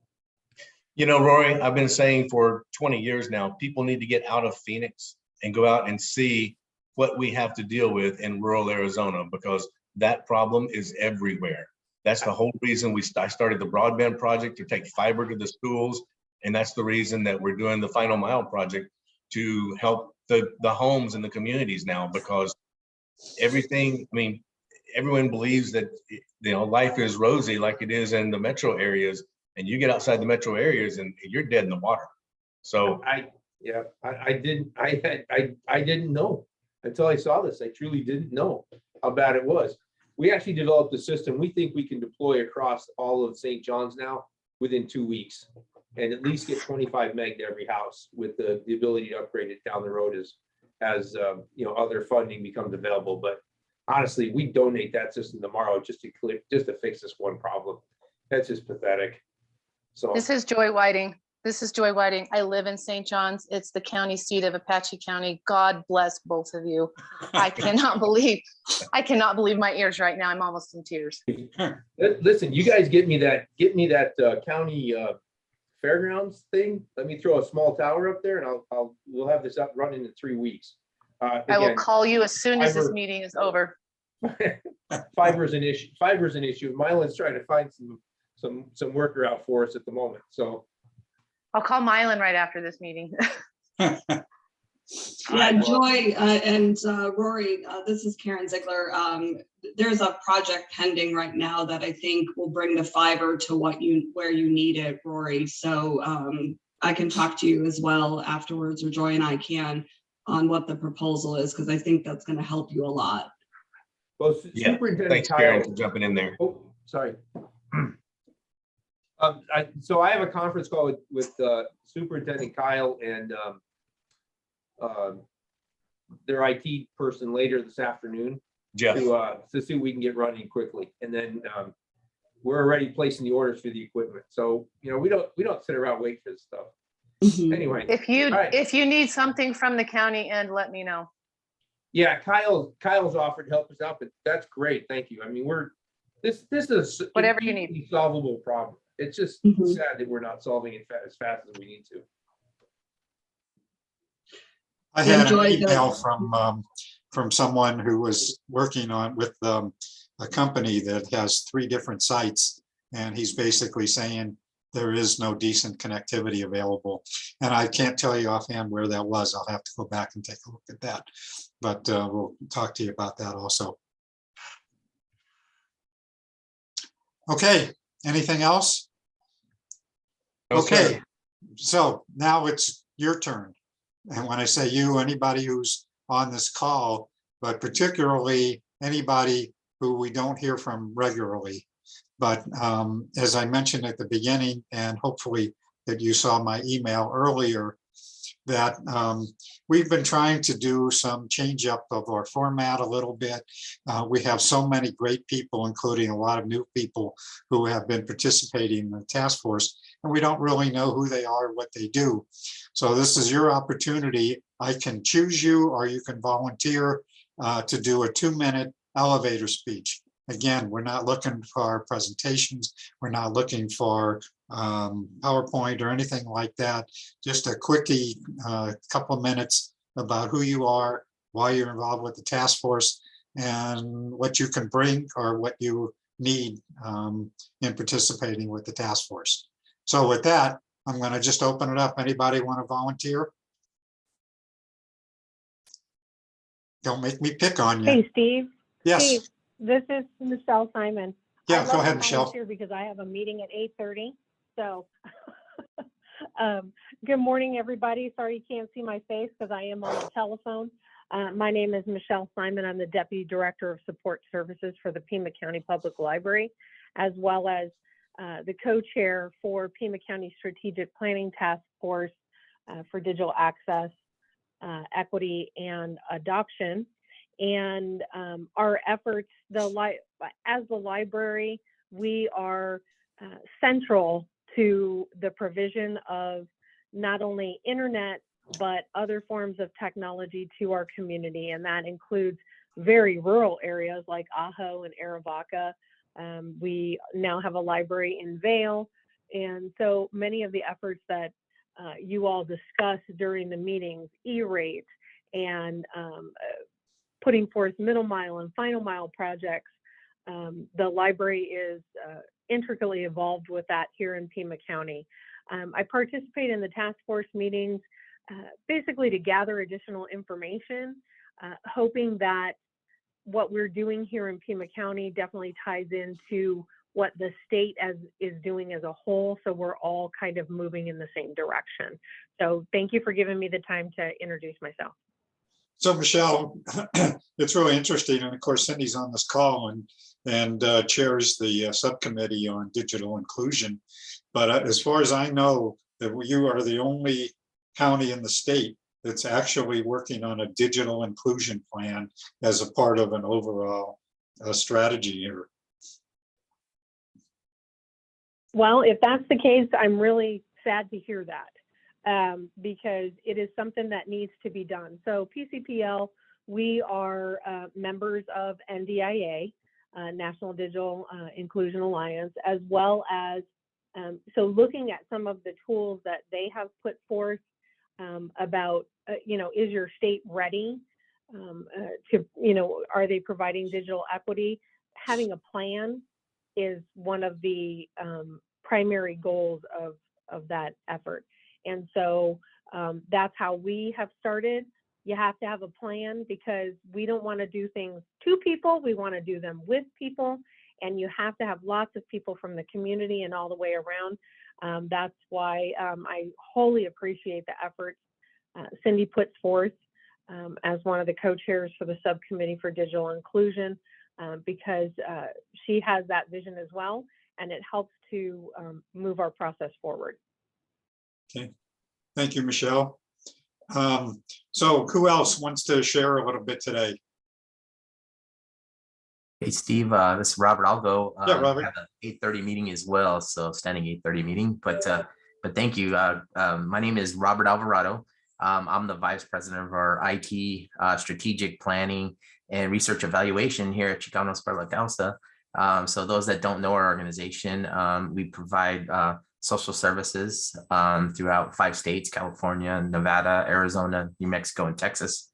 Rory, I've been saying for 20 years now, people need to get out of Phoenix and go out and see what we have to deal with in rural Arizona, because that problem is everywhere. That's the whole reason I started the broadband project, to take fiber to the schools. And that's the reason that we're doing the Final Mile project, to help the homes and the communities now, because everyone believes that life is rosy like it is in the metro areas, and you get outside the metro areas and you're dead in the water. So I didn't know until I saw this. I truly didn't know how bad it was. We actually developed a system we think we can deploy across all of St. John's now within 2 weeks, and at least get 25 meg to every house, with the ability to upgrade it down the road as other funding becomes available. But honestly, we donate that system tomorrow just to fix this one problem. That's just pathetic. So this is Joy Whiting. I live in St. John's. It's the county seat of Apache County. God bless both of you. I cannot believe my ears right now. I'm almost in tears. Listen, you guys get me that county fairgrounds thing. Let me throw a small tower up there, and we'll have this up running in 3 weeks. I will call you as soon as this meeting is over. Fiber is an issue. Mylan's trying to find some worker out for us at the moment. So I'll call Mylan right after this meeting. Yeah, Joy and Rory, this is Karen Ziegler. There's a project pending right now that I think will bring the fiber to where you need it, Rory. So I can talk to you as well afterwards, or Joy and I can, on what the proposal is, because I think that's going to help you a lot. Well, thanks, Karen, for jumping in there. Oh, sorry. So I have a conference call with Superintendent Kyle and their IT person later this afternoon, Jeff, to see if we can get running quickly. And then we're already placing the orders for the equipment. So we don't sit around waiting for this stuff. Anyway, if you need something from the county end, let me know. Yeah, Kyle's offered to help us out, but that's great. Thank you. I mean, this is whatever you need. Solvable problem. It's just sad that we're not solving it as fast as we need to. I had an email from someone who was working with a company that has 3 different sites, and he's basically saying there is no decent connectivity available. And I can't tell you offhand where that was. I'll have to go back and take a look at that. But we'll talk to you about that also. Okay, anything else? Okay, so now it's your turn. And when I say you, anybody who's on this call, but particularly anybody who we don't hear from regularly. But as I mentioned at the beginning, and hopefully that you saw my email earlier, that we've been trying to do some change up of our format a little bit. We have so many great people, including a lot of new people who have been participating in the task force, and we don't really know who they are, what they do. So this is your opportunity. I can choose you, or you can volunteer to do a 2-minute elevator speech. Again, we're not looking for presentations. We're not looking for PowerPoint or anything like that. Just a quickie, couple of minutes about who you are, why you're involved with the task force, and what you can bring or what you need in participating with the task force. So with that, I'm going to just open it up. Anybody want to volunteer? Don't make me pick on you. Hey, Steve. Yes. Steve, this is Michelle Simon. Yeah, I'd go love ahead, to Michelle. volunteer because I have a meeting at 8:30. So good morning, everybody. Sorry you can't see my face because I am on the telephone. My name is Michelle Simon. I'm the Deputy Director of Support Services for the Pima County Public Library, as well as the co-chair for Pima County Strategic Planning Task Force for Digital Access, Equity, and Adoption. And our efforts, as the library, we are central to the provision of not only internet, but other forms of technology to our community. And that includes very rural areas like Ajo and Arivaca. We now have a library in Vail. And so many of the efforts that you all discussed during the meetings, E-rate and putting forth middle mile and final mile projects, the library is intricately involved with that here in Pima County. I participate in the task force meetings basically to gather additional information, hoping that what we're doing here in Pima County definitely ties into what the state is doing as a whole. So we're all kind of moving in the same direction. So thank you for giving me the time to introduce myself. So Michelle, it's really interesting. And of course, Cindy's on this call and chairs the subcommittee on digital inclusion. But as far as I know, that you are the only county in the state that's actually working on a digital inclusion plan as a part of an overall strategy here. Well, if that's the case, I'm really sad to hear that. Because it is something that needs to be done. So PCPL, we are members of NDIA, National Digital Inclusion Alliance, as well as, so looking at some of the tools that they have put forth about, is your state ready to, are they providing digital equity? Having a plan is one of the primary goals of that effort. And so that's how we have started. You have to have a plan because we don't want to do things to people. We want to do them with people. And you have to have lots of people from the community and all the way around. That's why I wholly appreciate the efforts Cindy puts forth as one of the co-chairs for the subcommittee for digital inclusion, because she has that vision as well. And it helps to move our process forward. Okay, thank you, Michelle. So who else wants to share a little bit today? Hey, Steve, this is Robert. I'll go. Yeah, Robert. I have an 8:30 meeting as well, so standing 8:30 meeting. But thank you. My name is Robert Alvarado. I'm the vice president of our IT strategic planning and research evaluation here at Chicanos per la Causa. So those that don't know our organization, we provide social services throughout 5 states: California, Nevada, Arizona, New Mexico, and Texas.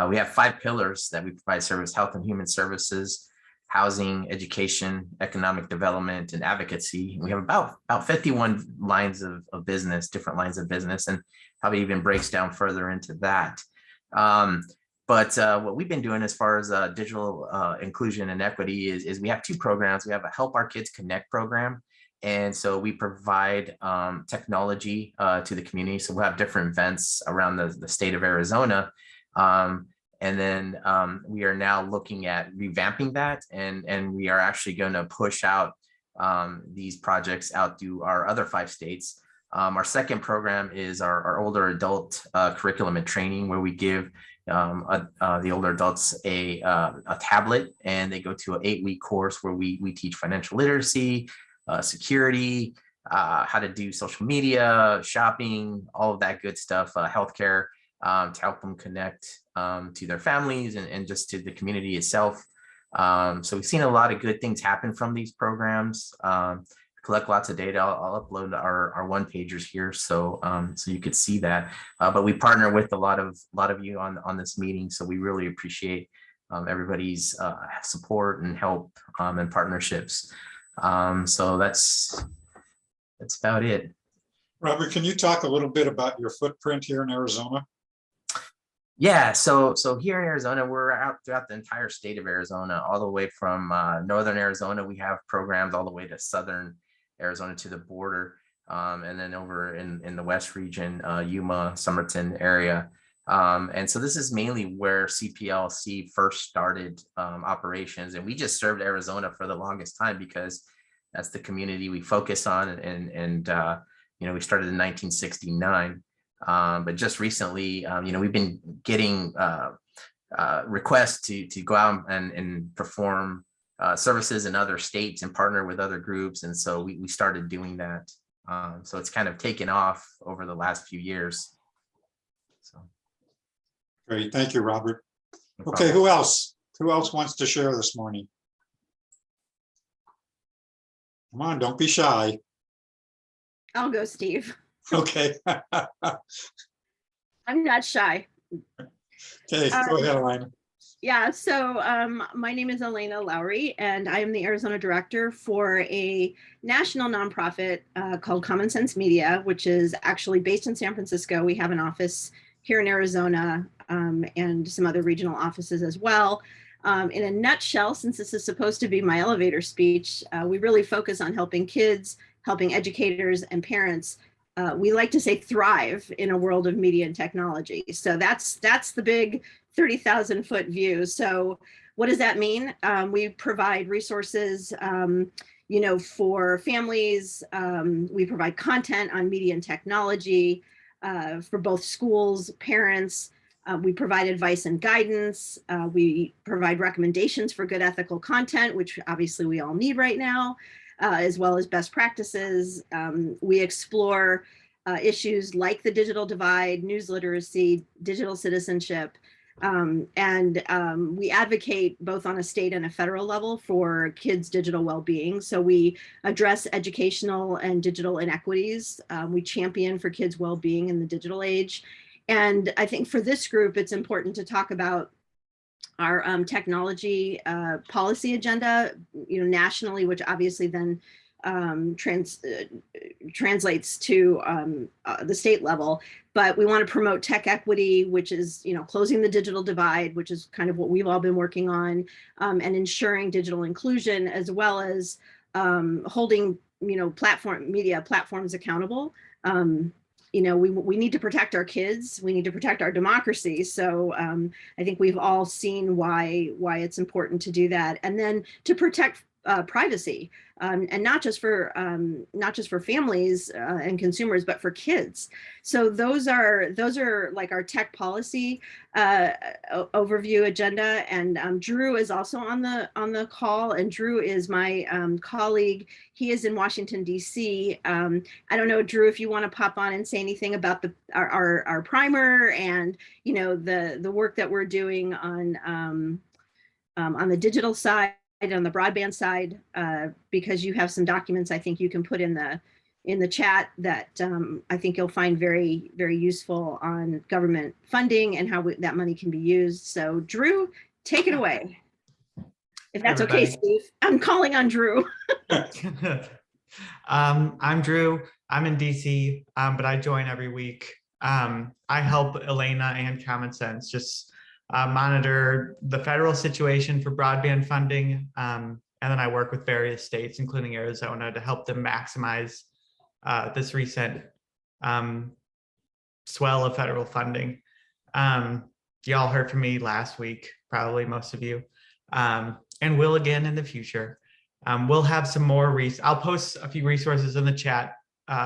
We have 5 pillars that we provide service: health and human services, housing, education, economic development, and advocacy. We have about 51 lines of business, different lines of business, and probably even breaks down further into that. But what we've been doing as far as digital inclusion and equity is we have 2 programs. We have a Help Our Kids Connect program, And so we provide technology to the community. So we'll have different events around the state of Arizona. And then we are now looking at revamping that, and we are actually going to push out these projects out to our other 5 states. Our second program is our older adult curriculum and training, where we give the older adults a tablet, and they go to an 8-week course where we teach financial literacy, security, how to do social media, shopping, all of that good stuff, healthcare, to help them connect to their families and just to the community itself. So we've seen a lot of good things happen from these programs. Collect lots of data. I'll upload our one-pagers here, so you could see that. But we partner with a lot of you on this meeting, so we really appreciate everybody's support and help and partnerships. So that's about it. Robert, can you talk a little bit about your footprint here in Arizona? Yeah, so here in Arizona, we're out throughout the entire state of Arizona, all the way from northern Arizona. We have programs all the way to southern Arizona to the border, and then over in the west region, Yuma, Somerton area. And so this is mainly where CPLC first started operations, and we just served Arizona for the longest time because that's the community we focus on, and we started in 1969. But just recently, we've been getting requests to go out and perform services in other states and partner with other groups. And so we started doing that. So it's kind of taken off over the last few years. So. Great. Thank you, Robert. No Okay, problem. who else? Who else wants to share this morning? Come on, don't be shy. I'll go, Steve. Okay. I'm not shy. Okay, go ahead, Elena. Yeah, so my name is Elena Lowry, and I am the Arizona director for a national nonprofit called Common Sense Media, which is actually based in San Francisco. We have an office here in Arizona and some other regional offices as well. In a nutshell, since this is supposed to be my elevator speech, we really focus on helping kids, helping educators and parents. We like to say thrive in a world of media and technology. So that's the big 30,000 foot view. So what does that mean? We provide resources, for families. We provide content on media and technology for both schools, parents. We provide advice and guidance. We provide recommendations for good ethical content, which obviously we all need right now. As well as best practices. We explore issues like the digital divide, news literacy, digital citizenship, and we advocate both on a state and a federal level for kids' digital well-being. So we address educational and digital inequities. We champion for kids' well-being in the digital age. And I think for this group, it's important to talk about our technology policy agenda, nationally, which obviously then translates to the state level. But we want to promote tech equity, which is, closing the digital divide, which is kind of what we've all been working on, and ensuring digital inclusion, as well as holding, media platforms accountable. We need to protect our kids. We need to protect our democracy. So I think we've all seen why it's important to do that, and then to protect privacy, and not just for families and consumers, but for kids. So those are like our tech policy overview agenda. And Drew is also on the call, and Drew is my colleague. He is in Washington, D.C. I don't know, Drew, if you want to pop on and say anything about our primer and the work that we're doing on the digital side, on the broadband side, because you have some documents I think you can put in the chat that I think you'll find very, very useful on government funding and how that money can be used. So Drew, take it away. If that's okay, Steve. I'm calling on Drew. I'm Drew. I'm in DC, but I join every week. I help Elena and Common Sense just monitor the federal situation for broadband funding, And then I work with various states, including Arizona, to help them maximize this recent swell of federal funding. Y'all heard from me last week, probably most of you, and will again in the future. We'll have some more, I'll post a few resources in the chat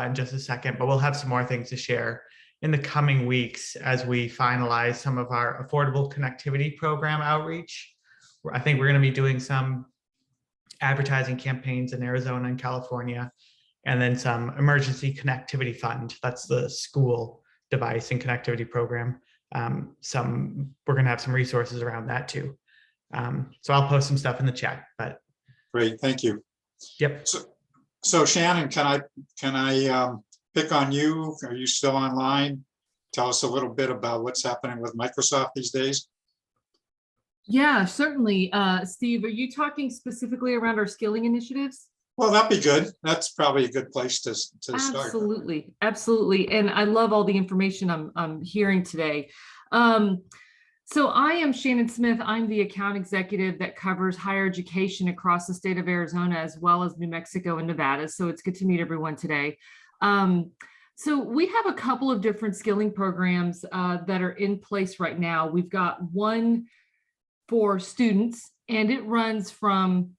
in just a second, but we'll have some more things to share in the coming weeks as we finalize some of our affordable connectivity program outreach. I think we're going to be doing some advertising campaigns in Arizona and California, and then some emergency connectivity fund. That's the school device and connectivity program. We're going to have some resources around that too. So I'll post some stuff in the chat, but. Great, thank you. Yep. So Shannon, can I pick on you? Are you still online? Tell us a little bit about what's happening with Microsoft these days. Yeah, certainly. Steve, are you talking specifically around our skilling initiatives? Well, that'd be good. That's probably a good place to start. Absolutely, absolutely. And I love all the information I'm hearing today. So I am Shannon Smith. I'm the account executive that covers higher education across the state of Arizona, as well as New Mexico and Nevada. So it's good to meet everyone today. So we have a couple of different skilling programs that are in place right now. We've got one for students, and it runs from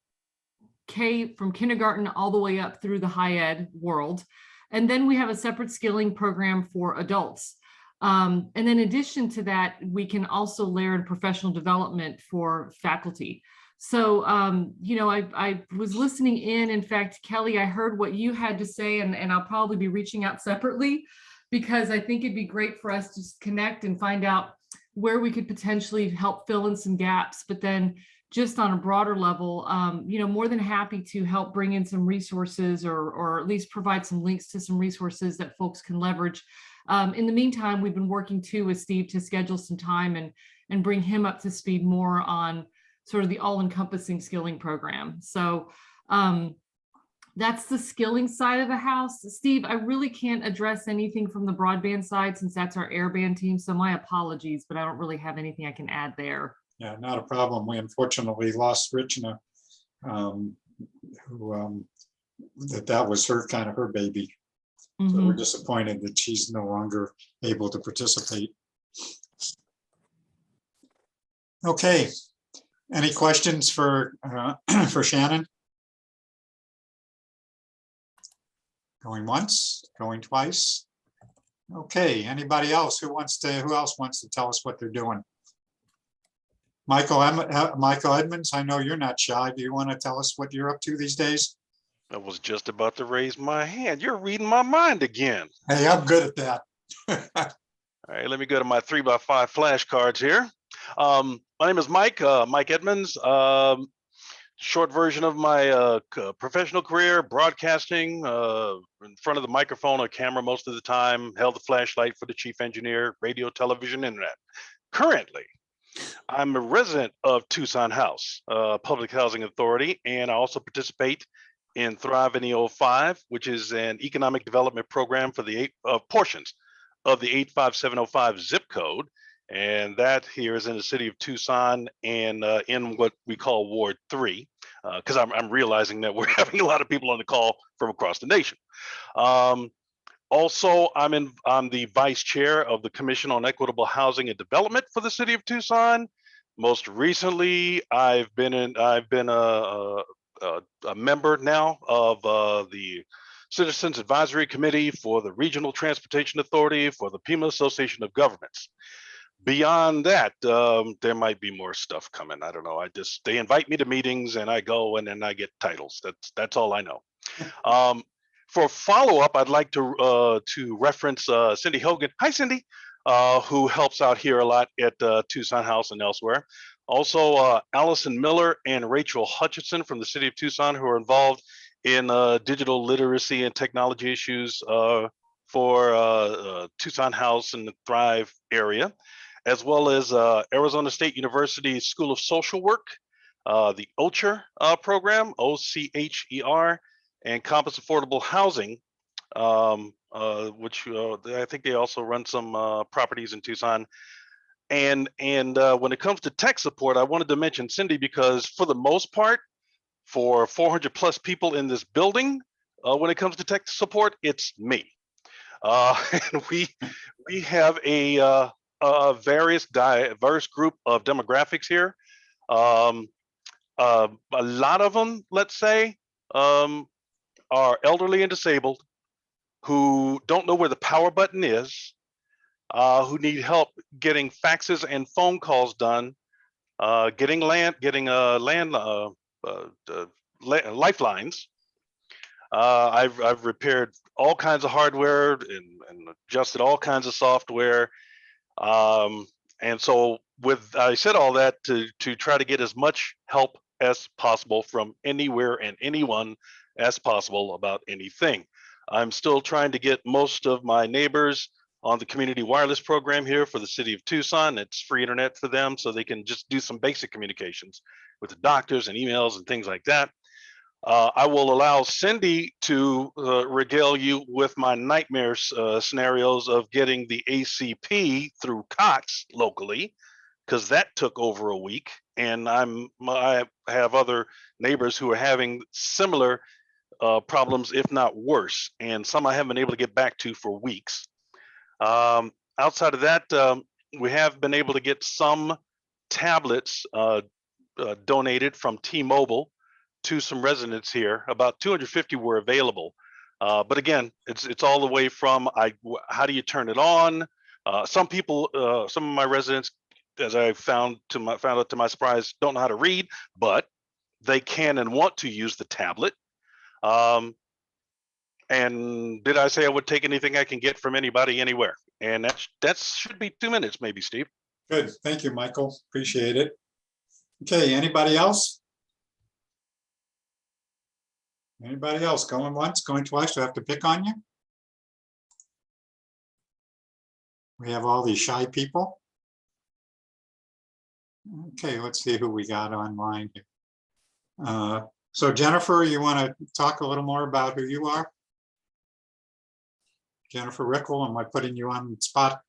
kindergarten all the way up through the high ed world. And then we have a separate skilling program for adults. And then in addition to that, we can also layer in professional development for faculty. So, I was listening in fact, Kelly, I heard what you had to say, and I'll probably be reaching out separately, because I think it'd be great for us to connect and find out where we could potentially help fill in some gaps. But then just on a broader level, more than happy to help bring in some resources or at least provide some links to some resources that folks can leverage. In the meantime, we've been working too with Steve to schedule some time and bring him up to speed more on sort of the all-encompassing skilling program. So that's the skilling side of the house. Steve, I really can't address anything from the broadband side since that's our airband team. So my apologies, but I don't really have anything I can add there. Yeah, not a problem. We unfortunately lost Richna, who that was her baby. So we're disappointed that she's no longer able to participate. Okay, any questions for Shannon? Going once, going twice. Okay, anybody else who else wants to tell us what they're doing? Michael Edmonds, I know you're not shy. Do you want to tell us what you're up to these days? I was just about to raise my hand. You're reading my mind again. Hey, I'm good at that. All right, let me go to my 3x5 flashcards here. My name is Mike Edmonds. Short version of my professional career, broadcasting in front of the microphone or camera most of the time, held the flashlight for the chief engineer, radio, television, internet. Currently, I'm a resident of Tucson House, Public Housing Authority, and I also participate in Thrive NE05, which is an economic development program for the portions of the 85705 zip code. And that here is in the city of Tucson and in what we call Ward 3, because I'm realizing that we're having a lot of people on the call from across the nation. Also, I'm the vice chair of the Commission on Equitable Housing and Development for the city of Tucson. Most recently, I've been a member now of the Citizens Advisory Committee for the Regional Transportation Authority for the Pima Association of Governments. Beyond that, there might be more stuff coming. I don't know. They invite me to meetings and I go and then I get titles. That's all I know. For follow-up, I'd like to reference Cindy Hogan. Hi, Cindy, who helps out here a lot at Tucson House and elsewhere. Also, Allison Miller and Rachel Hutchinson from the city of Tucson, who are involved in digital literacy and technology issues for Tucson House and the Thrive area, as well as Arizona State University School of Social Work, the OCHER program, OCHER, and Compass Affordable Housing, which I think they also run some properties in Tucson. And when it comes to tech support, I wanted to mention Cindy because for the most part, for 400 plus people in this building, when it comes to tech support, it's me. And we have a diverse group of demographics here. A lot of them, let's say, are elderly and disabled who don't know where the power button is, who need help getting faxes and phone calls done, getting lifelines. I've repaired all kinds of hardware and adjusted all kinds of software. And so I said all that to try to get as much help as possible from anywhere and anyone as possible about anything. I'm still trying to get most of my neighbors on the community wireless program here for the city of Tucson. It's free internet for them, so they can just do some basic communications with the doctors and emails and things like that. I will allow Cindy to regale you with my nightmare scenarios of getting the ACP through Cox locally, because that took over a week. And I have other neighbors who are having similar problems, if not worse. And some I haven't been able to get back to for weeks. Outside of that, we have been able to get some tablets donated from T-Mobile to some residents here. About 250 were available. But again, it's all the way from how do you turn it on? Some people, some of my residents, as I found out to my surprise, don't know how to read, but they can and want to use the tablet. And did I say I would take anything I can get from anybody anywhere? And that should be 2 minutes, maybe, Steve. Good. Thank you, Michael. Appreciate it. Okay, anybody else? Anybody else going once, going twice? Do I have to pick on you? We have all these shy people. Okay, let's see who we got online here. So Jennifer, you want to talk a little more about who you are? Jennifer Rickle, am I putting you on the spot?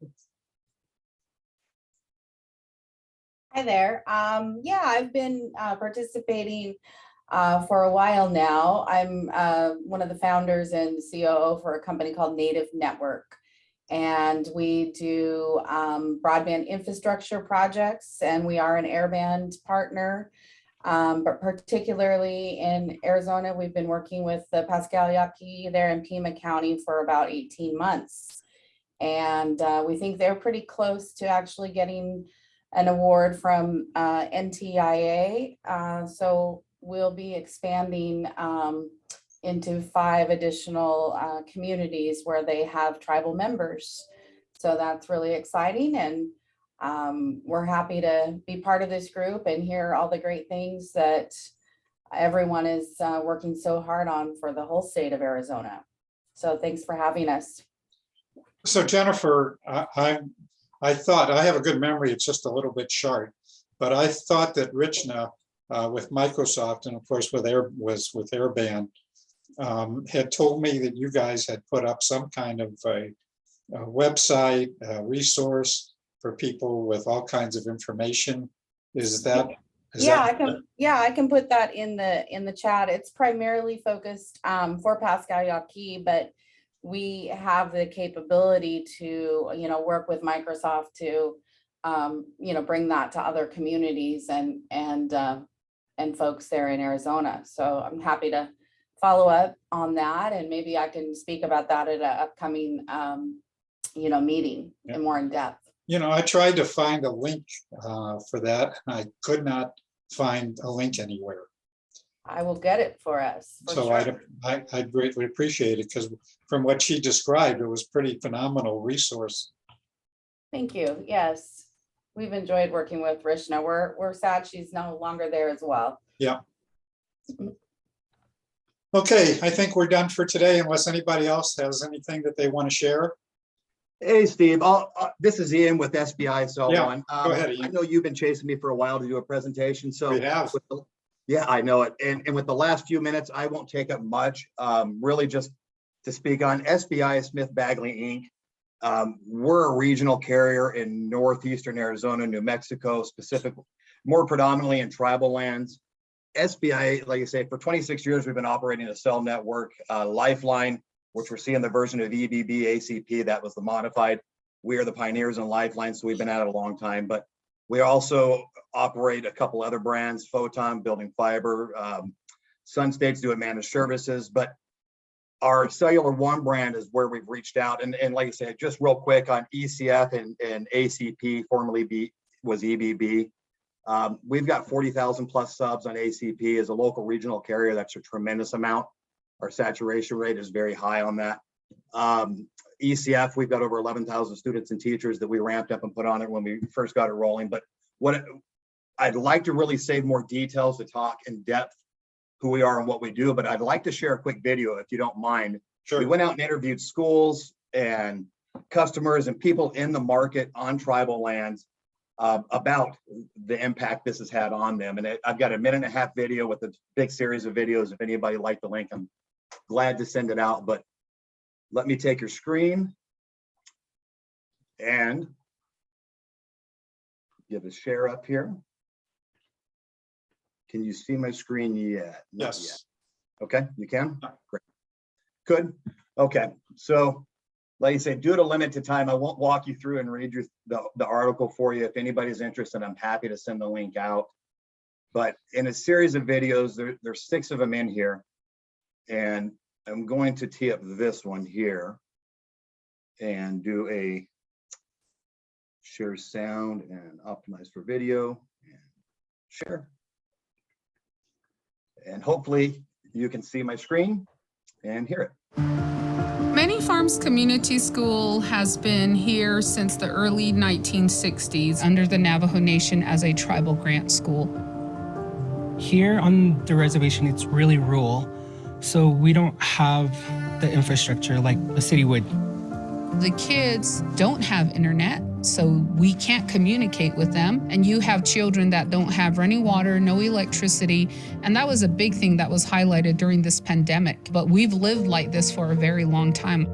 Hi there. Yeah, I've been participating for a while now. I'm one of the founders and COO for a company called Native Network. And we do broadband infrastructure projects, and we are an Airband partner. But particularly in Arizona, we've been working with the Pascal Yaqui there in Pima County for about 18 months. And we think they're pretty close to actually getting an award from NTIA. So we'll be expanding into 5 additional communities where they have tribal members. So that's really exciting. And we're happy to be part of this group and hear all the great things that everyone is working so hard on for the whole state of Arizona. So thanks for having us. So Jennifer, I thought, I have a good memory, it's just a little bit short, but I thought that Richna with Microsoft and of course with Airband had told me that you guys had put up some kind of a website, resource for people with all kinds of information. Is that? I can put that in the chat. It's primarily focused for Pascal Yaqui, but we have the capability to, work with Microsoft to, bring that to other communities and folks there in Arizona. So I'm happy to follow up on that, and maybe I can speak about that at an upcoming, meeting and more in depth. I tried to find a link for that. I could not find a link anywhere. I will get it for us. So I'd greatly appreciate it, because from what she described, it was pretty phenomenal resource. Thank you. Yes, we've enjoyed working with Rishna. We're sad she's no longer there as well. Yeah. Okay, I think we're done for today, unless anybody else has anything that they want to share. Hey, Steve, this is Ian with SBI. So yeah, go ahead, Ian. I know you've been chasing me for a while to do a presentation. So we have. Yeah, I know it. And with the last few minutes, I won't take up much. Really just to speak on SBI Smith Bagley Inc. We're a regional carrier in northeastern Arizona, New Mexico, more predominantly in tribal lands. SBI, like I say, for 26 years, we've been operating a cell network, Lifeline, which we're seeing the version of EBB ACP, that was the modified. We are the pioneers in Lifeline, so we've been at it a long time, but we also operate a couple other brands, Photon, building fiber, Sun States doing managed services, but our Cellular One brand is where we've reached out. And like I said, just real quick on ECF and ACP, formerly was EBB. We've got 40,000 plus subs on ACP. As a local regional carrier, that's a tremendous amount. Our saturation rate is very high on that. ECF, we've got over 11,000 students and teachers that we ramped up and put on it when we first got it rolling. But what I'd like to really save more details to talk in depth who we are and what we do, but I'd like to share a quick video if you don't mind. Sure. We went out and interviewed schools and customers and people in the market on tribal lands about the impact this has had on them. And I've got a 1.5-minute video with a big series of videos. If anybody liked the link, I'm glad to send it out, but let me take your screen and give a share up here. Can you see my screen yet? Not Yes. yet. Okay, you can? Great. Good. Okay, so like I said, due to limited time, I won't walk you through and read you the article for you. If anybody's interested, I'm happy to send the link out. But in a series of videos, there's 6 of them in here. And I'm going to tee up this one here and do a share sound and optimize for video and share. And hopefully you can see my screen and hear it. Many Farms Community School has been here since the early 1960s under the Navajo Nation as a tribal grant school. Here on the reservation, it's really rural, so we don't have the infrastructure like a city would. The kids don't have internet, so we can't communicate with them. And you have children that don't have running water, no electricity. And that was a big thing that was highlighted during this pandemic. But we've lived like this for a very long time.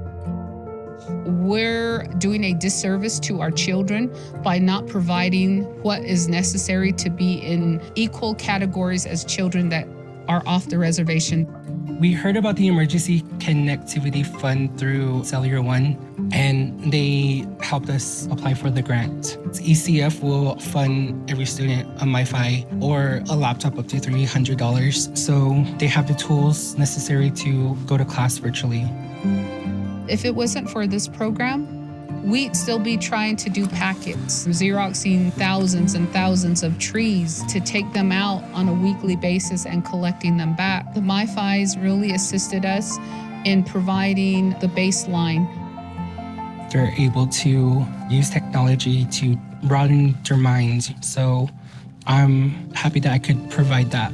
We're doing a disservice to our children by not providing what is necessary to be in equal categories as children that are off the reservation. We heard about the Emergency Connectivity Fund through Cellular One, and they helped us apply for the grant. ECF will fund every student a MiFi or a laptop up to $300, so they have the tools necessary to go to class virtually. If it wasn't for this program, we'd still be trying to do packets, Xeroxing thousands and thousands of trees to take them out on a weekly basis and collecting them back. The MiFis really assisted us in providing the baseline. They're able to use technology to broaden their minds, so I'm happy that I could provide that.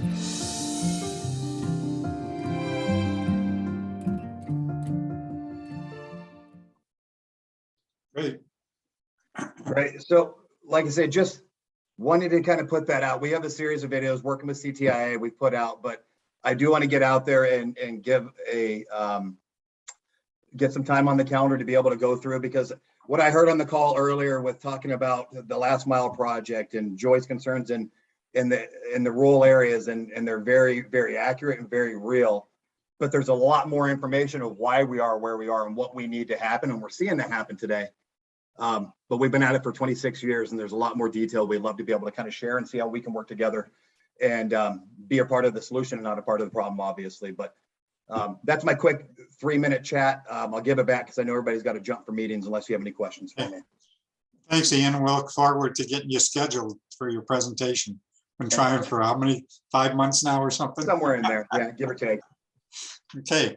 Great. Right. So like I said, just wanted to kind of put that out. We have a series of videos working with CTIA we put out, but I do want to get out there and give a get some time on the calendar to be able to go through, because what I heard on the call earlier with talking about the last mile project and Joy's concerns in the rural areas, and they're very, very accurate and very real. But there's a lot more information of why we are where we are and what we need to happen, and we're seeing that happen today. But we've been at it for 26 years, and there's a lot more detail we'd love to be able to kind of share and see how we can work together and be a part of the solution and not a part of the problem, obviously. But that's my quick 3-minute chat. I'll give it back because I know everybody's got to jump for meetings unless you have any questions for me. Thanks, Ian. We'll look forward to getting you scheduled for your presentation. Been trying for how many, 5 months now or something? Somewhere in there, yeah, give or take. Okay,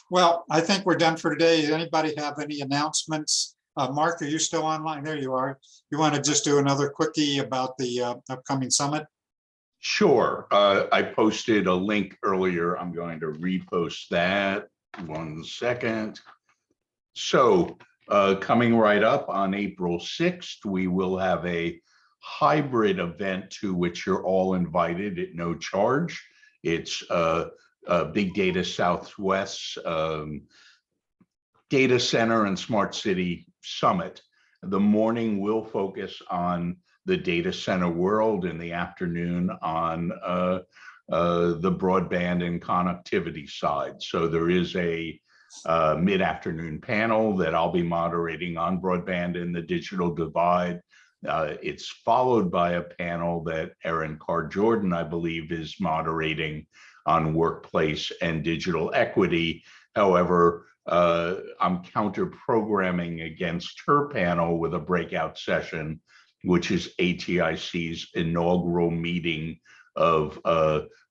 well, I think we're done for today. Does anybody have any announcements? Mark, are you still online? There you are. You want to just do another quickie about the upcoming summit? Sure. I posted a link earlier. I'm going to repost that. 1 second. So coming right up on April 6th, we will have a hybrid event to which you're all invited at no charge. It's Big Data Southwest Data Center and Smart City Summit. The morning will focus on the data center world, in the afternoon on the broadband and connectivity side. So there is a mid-afternoon panel that I'll be moderating on broadband and the digital divide. It's followed by a panel that Erin Carr-Jordan, I believe, is moderating on workplace and digital equity. However, I'm counter-programming against her panel with a breakout session, which is ATIC's inaugural meeting of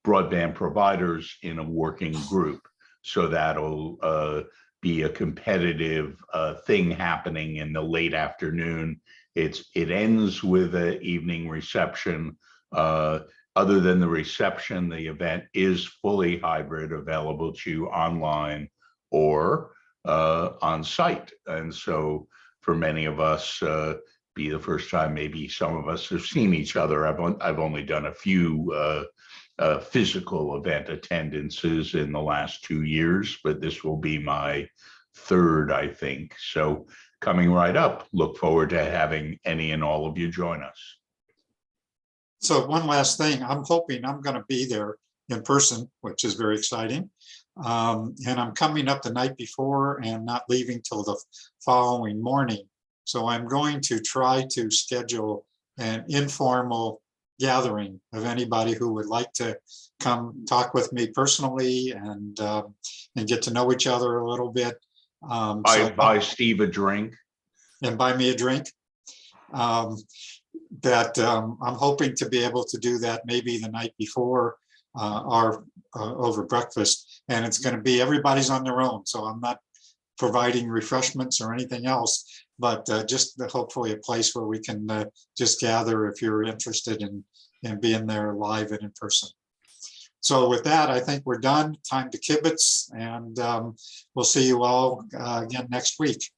broadband providers in a working group. So that'll be a competitive thing happening in the late afternoon. It ends with an evening reception. Other than the reception, the event is fully hybrid, available to you online or on site. And so for many of us, be the first time maybe some of us have seen each other. I've only done a few physical event attendances in the last 2 years, but this will be my third, I think. So coming right up, look forward to having any and all of you join us. So one last thing, I'm hoping I'm going to be there in person, which is very exciting. And I'm coming up the night before and not leaving till the following morning. So I'm going to try to schedule an informal gathering of anybody who would like to come talk with me personally and get to know each other a little bit. Buy Steve a drink. And buy me a drink. I'm hoping to be able to do that maybe the night before or over breakfast. And it's going to be, everybody's on their own. So I'm not providing refreshments or anything else, but just hopefully a place where we can just gather if you're interested in being there live and in person. So with that, I think we're done. Time to kibitz, and we'll see you all again next week.